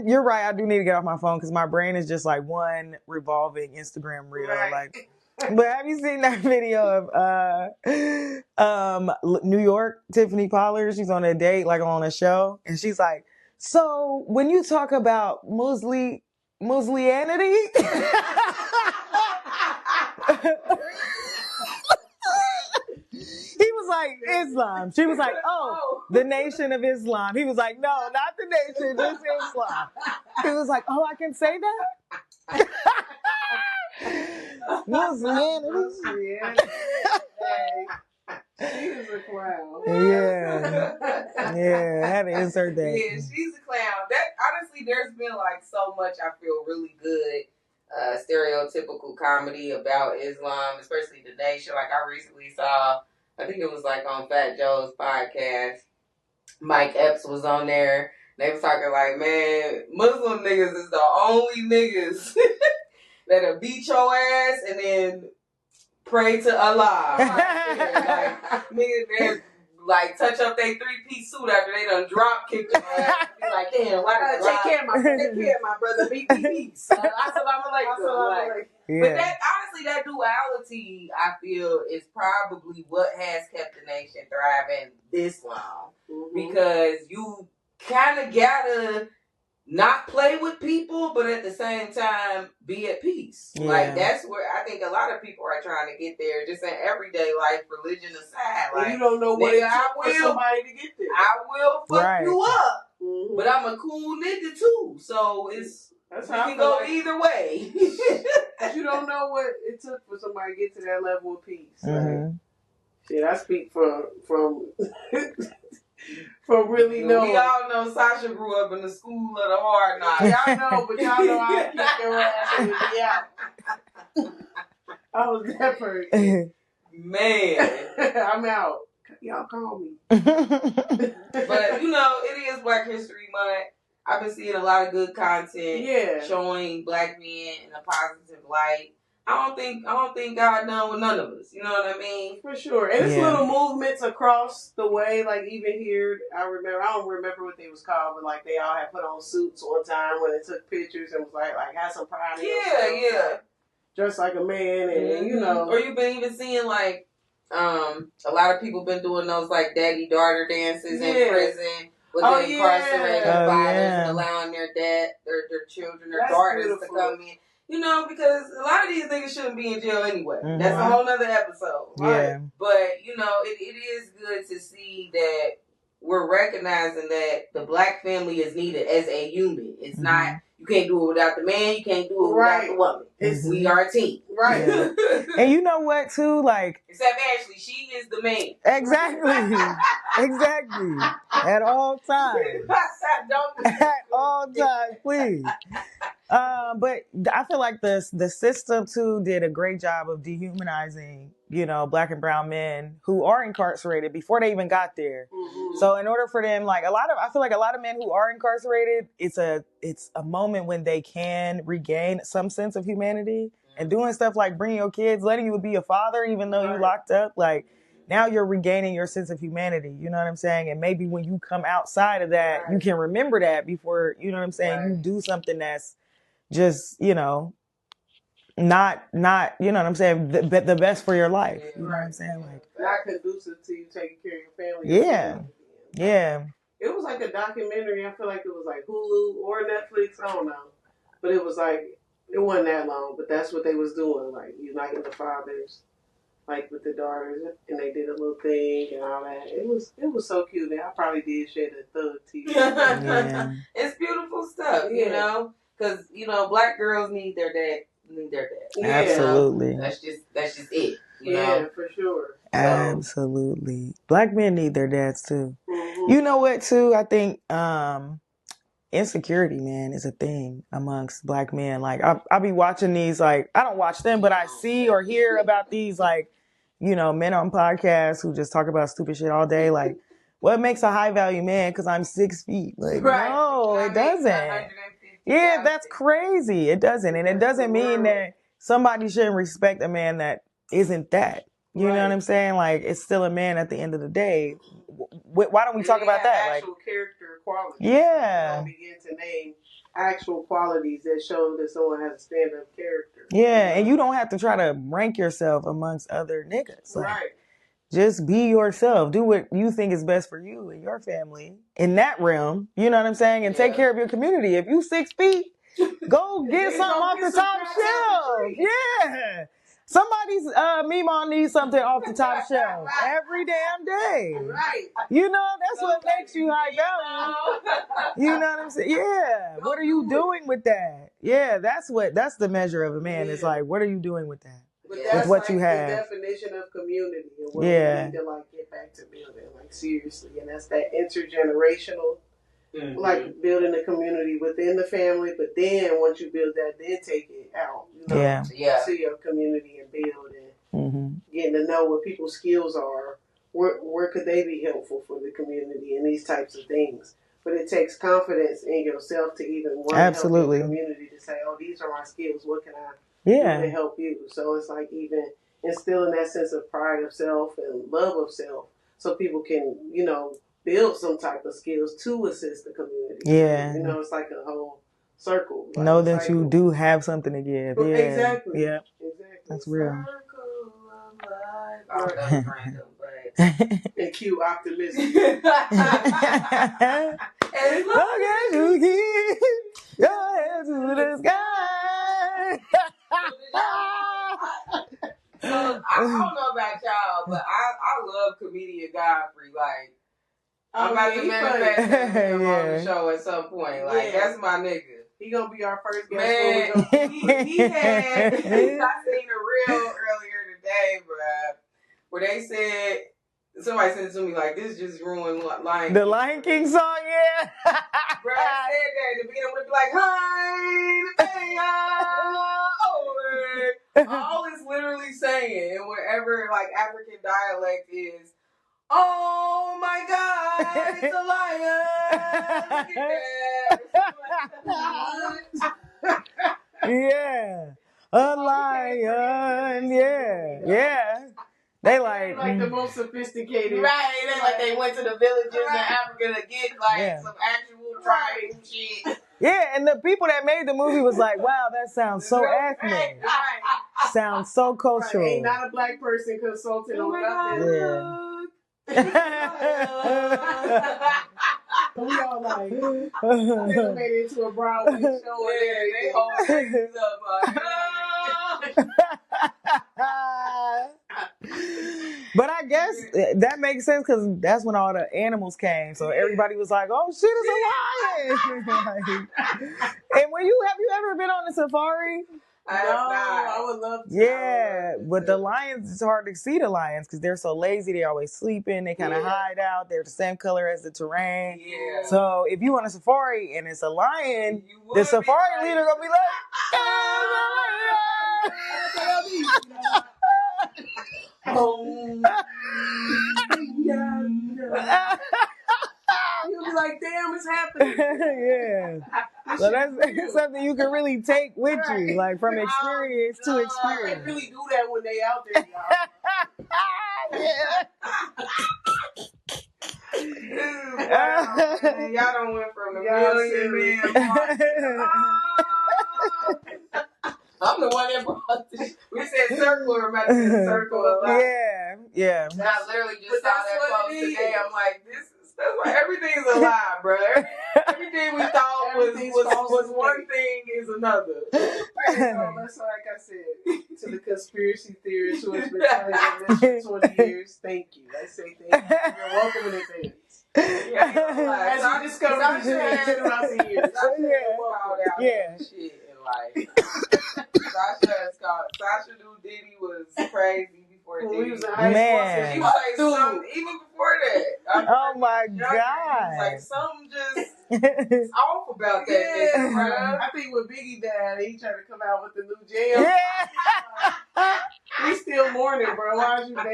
you're right, I do need to get off my phone because my brain is just like one revolving Instagram reel. Right. Like, but have you seen that video of New York, Tiffany Pollard? She's on a date, like on a show, and she's like, so when you talk about Muslianity, he was like, Islam. She was like, oh, the Nation of Islam. He was like, no, not the nation, just Islam. He was like, oh, I can say that? Muslianity. She's a clown. Yeah, I had to insert that. Yeah, she's a clown. That honestly, there's been like so much I feel really good stereotypical comedy about Islam, especially the nation. Like I recently saw, I think it was like on Fat Joe's podcast, Mike Epps was on there. They was talking like, man, Muslim niggas is the only niggas that'll beat your ass and then pray to Allah. Like, niggas, they like touch up their 3-piece suit after they done drop kicked your ass. Be like, damn, why did take care of my brother, be peace. Assalamu alaikum. But that honestly, that duality, I feel, is probably what has kept the nation thriving this long. Mm-hmm. Because you kind of gotta not play with people, but at the same time be at peace. Yeah. Like that's where I think a lot of people are trying to get there, just in everyday life, religion aside. Like, you don't know what it took for somebody to get there. I will fuck you up, but I'm a cool nigga too. So you can go either way. But you don't know what it took for somebody to get to that level of peace. Mm-hmm. Like, shit, I speak from really knowing. We all know Sasha grew up in the school of the hard knocks. Y'all know, but y'all know I kick your ass and be out. I was that person. Man. I'm out. Y'all call me. But, it is Black History Month. I've been seeing a lot of good content showing black men in a positive light. I don't think God done with none of us. You know what I mean? For sure. And it's little movements across the way, like even here, I don't remember what they was called, but like they all had put on suits one time when they took pictures and was like had some pride in yourself. Yeah. Dressed like a man and Or you've been even seeing like a lot of people been doing those like daddy-daughter dances in prison with the incarcerated fathers and allowing their children, their daughters to come in. Because a lot of these niggas shouldn't be in jail anyway. Mm-hmm. That's a whole nother episode. Right? Yeah. But, it is good to see that we're recognizing that the black family is needed as a human. It's not, you can't do it without the man, you can't do it without the woman. We are a team. Right. Yeah. And you know what, too? Like, except Ashley, she is the man. Exactly. Exactly. At all times. At all times, please. But I feel like the system too did a great job of dehumanizing, black and brown men who are incarcerated before they even got there. Mm-hmm. So in order for them, I feel like a lot of men who are incarcerated, it's a moment when they can regain some sense of humanity. And doing stuff like bringing your kids, letting you be a father, even though you locked up, now you're regaining your sense of humanity. You know what I'm saying? And maybe when you come outside of that, you can remember that before, you know what I'm saying? You do something that's just, not, you know what I'm saying? The best for your life. You know what I'm saying? Not conducive to you taking care of your family. Yeah. Yeah. It was like a documentary. I feel like it was like Hulu or Netflix. I don't know. But it was it wasn't that long, but that's what they was doing, uniting the fathers, with the daughters, and they did a little thing and all that. It was so cute. I probably did shed a thug tear. Yeah. It's beautiful stuff, because black girls need their dad. Yeah. Absolutely. That's just it. For sure. Absolutely. Black men need their dads too. Mm-hmm. You know what too? I think insecurity, man, is a thing amongst black men. I'll be watching these, I don't watch them, but I see or hear about these, men on podcasts who just talk about stupid shit all day. What makes a high value man? Because I'm 6 feet. No, it doesn't. Yeah, that's crazy. It doesn't. And it doesn't mean that somebody shouldn't respect a man that isn't that. You know what I'm saying? It's still a man at the end of the day. Why don't we talk about that? Actual character qualities. Yeah. Begin to name actual qualities that show that someone has a stand-up character. Yeah, and you don't have to try to rank yourself amongst other niggas. Just be yourself. Do what you think is best for you and your family in that realm. You know what I'm saying? And take care of your community. If you 6 feet, go get something off the top shelf. Yeah. Somebody's Meemaw needs something off the top shelf every damn day. Right. That's what makes you high value. You know what I'm saying? Yeah. What are you doing with that? Yeah, that's the measure of a man. It's what are you doing with that? But that's with what you have. The definition of community and what we need to get back to building, seriously. And that's that intergenerational, building a community within the family. But then once you build that, then take it out, to your community and build and getting to know what people's skills are. Where could they be helpful for the community and these types of things? But it takes confidence in yourself to even want to help the community to say, oh, these are my skills. What can I do to help you? So it's even instilling that sense of pride of self and love of self so people can, build some type of skills to assist the community. Yeah. It's like a whole circle. Know that you do have something to give. Yeah. Exactly. Yeah. Exactly. That's real. And cue optimism. As long as you keep your head to the sky. So, I don't know about y'all, but I love comedian Godfrey. I'm about to manifest him on the show at some point. That's my nigga. He gonna be our first guest. Man, he had. I seen a reel earlier today, bruh, where they said. Somebody sent it to me this just ruined Lion King. The Lion King song, yeah. Bruh, I said that. The beginning would be hi, all it's literally saying, and wherever like African dialect is, oh my God, it's a lion! Look at that! Yeah. A lion. Yeah. Yeah. They like the most sophisticated. Right. They like they went to the villages in Africa to get like some actual tribe shit. Yeah, and the people that made the movie was like, wow, that sounds so ethnic. Right. Sounds so cultural. Ain't not a black person consulting on nothing. We all like, they made it into a Broadway show. They all things up But I guess that makes sense because that's when all the animals came. So everybody was like, "Oh shit, it's a lion!" And have you ever been on a safari? I would love to. Yeah, but the lions, it's hard to see the lions because they're so lazy. They always sleeping. They kind of hide out. They're the same color as the terrain. Yeah. So if you on a safari and it's a lion, the safari leader gonna be like, You'll be like, damn, it's happening. Yeah. So that's something you can really take with you, like from experience to experience. They really do that when they out there, y'all. Y'all done went from the million man. I'm the one that brought this. We said circle, we're about to say circle a lot. Yeah. And I literally just saw that post today. I'm like, that's why everything's a lie, bro. Everything we thought was one thing is another. That's like I said to the conspiracy theorists who has been telling them this for 20 years. Thank you. I say thank you. You're welcome in advance. As you discovered throughout the years. Shit in life. Sasha knew Diddy was crazy before Diddy. We was in high school. He was like something even before that. Oh my God. Like something just off about that nigga, bro. I think when Biggie died, he tried to come out with the new jam. We still mourning, bro. Why is you baby?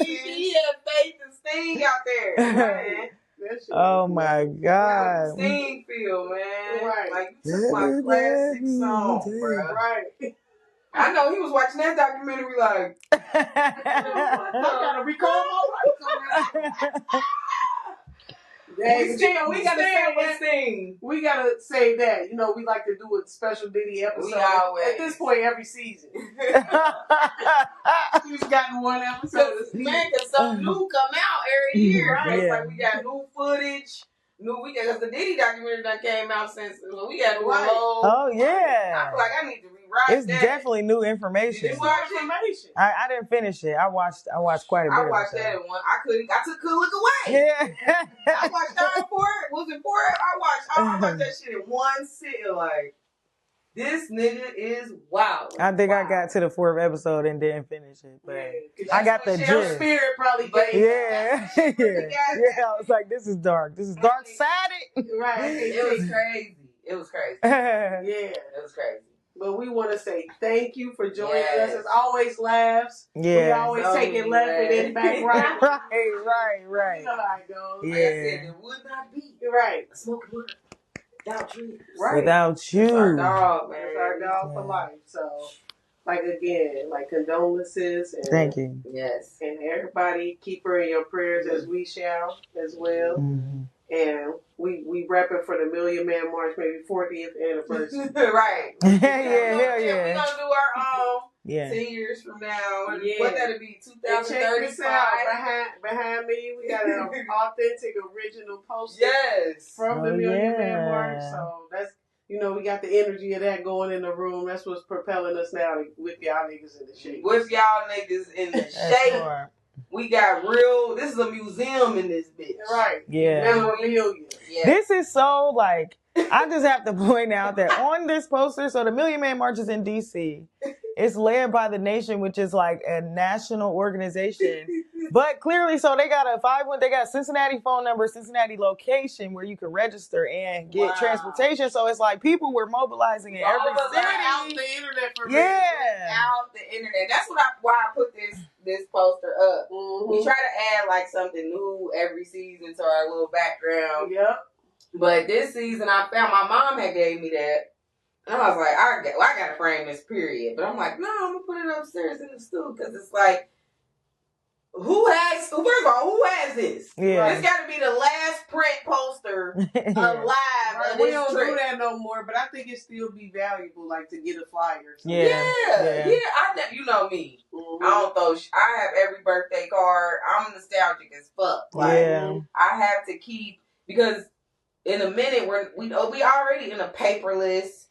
He had faith and Sting out there, man. Oh my God. Sting feel, man. Right. Like you took my classic song, bro. Right. I know he was watching that documentary like I gotta recall my life. We gotta say that. You know, we like to do a special Diddy episode. At this point, every season. We've gotten one episode. Man, cause something new come out every year. Right? It's like we got new footage. Because the Diddy documentary that came out since we got a whole. Oh yeah. I feel like I need to rewrite It's definitely new information. Did you watch information? I didn't finish it. I watched quite a bit. I watched that in one. I took a look away. Yeah. I watched 3 or 4. Was it 4? I watched that shit in one sitting. Like, this nigga is wild. I think I got to the 4th episode and didn't finish it, but I got the gist. Spirit probably. Yeah. I was like, this is dark. This is dark sided. Right. It was crazy. It was crazy. It was crazy. But we want to say thank you for joining us. It's always laughs. Yeah. We always take it left and then back right. Right. You know how it goes. Like I said, it would not be. Right. Smoking wood without Tribbz. Right. Without you. It's our dog, man. It's our dog for life. So, condolences. And, thank you. Yes. And everybody, keep her in your prayers as we shall as well. Mm-hmm. And we repping for the Million Man March, maybe 40th anniversary. Right. Hell We're going to do our own 10 years from now. Yeah. What that'll be, 2035. Behind me, we got an authentic, original poster from the Million Man March. So that's, we got the energy of that going in the room. That's what's propelling us now to whip y'all niggas in the shape. Whip y'all niggas in the shape. We got this is a museum in this bitch. Right. Yeah. Memorabilia. Yeah. This is so I just have to point out that on this poster, so the Million Man March is in DC. it's led by the Nation, which is like a national organization. But clearly, so they got they got Cincinnati phone number, Cincinnati location where you can register and get transportation. So it's like people were mobilizing in every city. Out the internet for out the internet. That's why I put this poster up. Mm-hmm. We try to add like something new every season to our little background. Yep. But this season, I found my mom had gave me that. And I was like, I got to frame this period. But I'm like, no, I'm going to put it upstairs in the stool. Because it's like, first of all, who has this? Yeah. This got to be the last print poster alive. Right. We don't do that no more, but I think it still be valuable, like to get a flyer. Yeah. You know me. Mm-hmm. I don't throw. I have every birthday card. I'm nostalgic as fuck. Like, I have to keep, because in a minute we already in a paperless,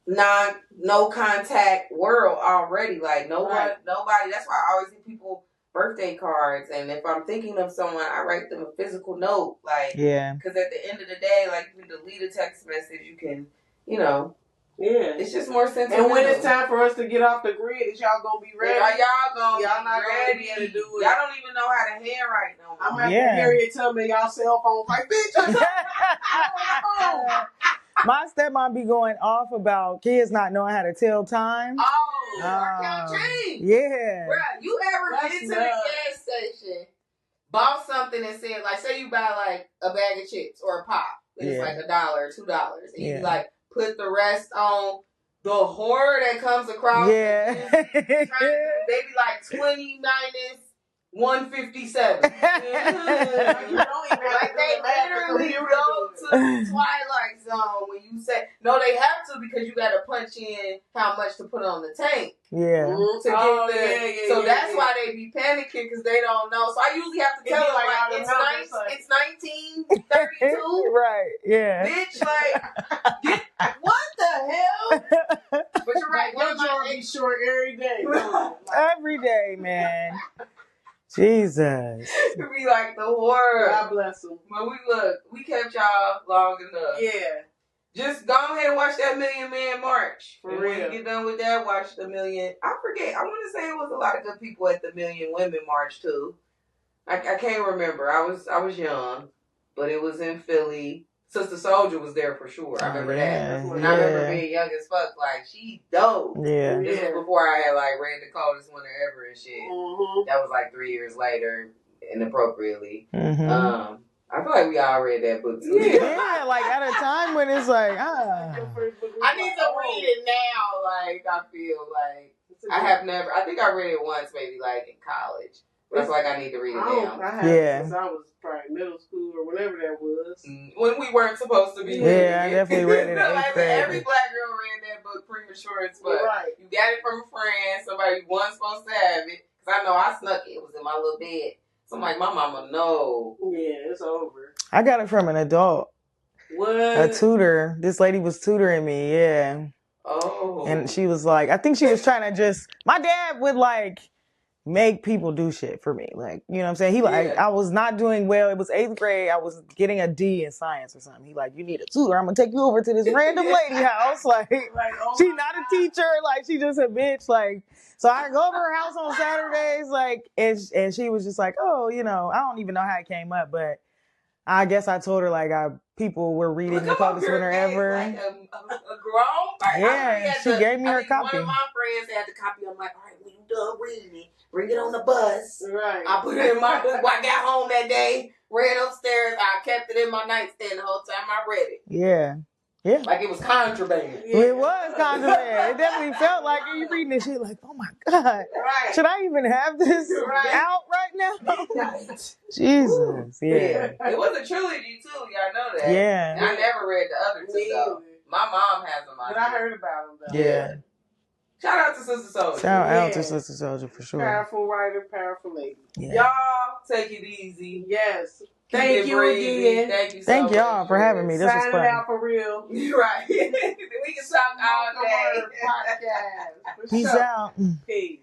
no contact world already. Like nobody. That's why I always give people birthday cards, and if I'm thinking of someone, I write them a physical note. Like, because at the end of the day, like, you can delete a text message, you can, it's just more sentimental. And when it's time for us to get off the grid, is y'all gonna be ready? Y'all not ready to do it. Y'all don't even know how to handwrite no more. I'm gonna have to Harriet tell me y'all cell phones like, bitch. My stepmom be going off about kids not knowing how to tell time. Our count change. Yeah. Bruh, you ever been to the gas station, bought something and said, like, say you buy like a bag of chips or a pop, and it's like $1 or $2, and you like put the rest on the horror that comes across. Yeah. They be like 20 minus 157. You don't even like they literally go to the Twilight Zone when you say no. They have to, because you got to punch in how much to put on the tank. Yeah. So that's why they be panicking, because they don't know. So I usually have to tell them like it's 1932. Right. Yeah. Bitch, like what the hell? But you're right. Your jaw be short every day. Every day, man. Jesus. To be like the horror. God bless them. But we kept y'all long enough. Yeah. Just go ahead and watch that Million Man March. For real. When you get done with that, watch the Million. I forget. I want to say it was a lot of good people at the Million Women March too. I can't remember. I was young, but it was in Philly. Sister Soldier was there for sure. I remember that. And I remember being young as fuck. Like, she dope. Yeah. This was before I had like read The Coldest Winter Ever and shit. Mm-hmm. That was like 3 years later, inappropriately. Mm-hmm. I feel like we all read that book too. Yeah, like at a time when it's like, I need to read it now. Like, I feel like I have never. I think I read it once, maybe like in college. But it's like I need to read it now. I have since I was probably middle school or whatever that was. When we weren't supposed to be. Yeah, I definitely read it. Every black girl read that book premature as fuck. Right. You got it from a friend, somebody who wasn't supposed to have it. Because I know I snuck it. It was in my little bed. So I'm like, my mama, no. Yeah, it's over. I got it from an adult. What? A tutor. This lady was tutoring me, yeah. Oh. And she was like, I think she was trying to my dad would like make people do shit for me. Like, you know what I'm saying? He like, I was not doing well. It was 8th grade. I was getting a D in science or something. He like, you need a tutor. I'm going to take you over to this random lady house. Like she's not a teacher. Like, she just a bitch. Like, so I go over her house on Saturdays. Like, and she was just like, oh, I don't even know how it came up, but I guess I told her like people were reading The Coldest Winter Ever. Like a grown person. Yeah, she gave me her copy. One of my friends had the copy. I'm like, all right, when you done reading it, bring it on the bus. Right. I put it in my book. When I got home that day, ran upstairs. I kept it in my nightstand the whole time I read it. Yeah. Yeah. Like it was contraband. Yeah. It was contraband. It definitely felt like you reading this shit like, oh my God. Right. Should I even have this out right now? Jesus. Yeah. It was a trilogy too. Y'all know that. Yeah. And I never read the other two though. My mom has them. But I heard about them though. Yeah. Shout out to Sister Soldier. Shout out to Sister Soldier for sure. Powerful writer, powerful lady. Yeah. Y'all take it easy. Yes. Thank you again. Thank you so much y'all for having me. This was fun. Signing out for real. Right. We can talk all day. Podcast. Peace out. Peace.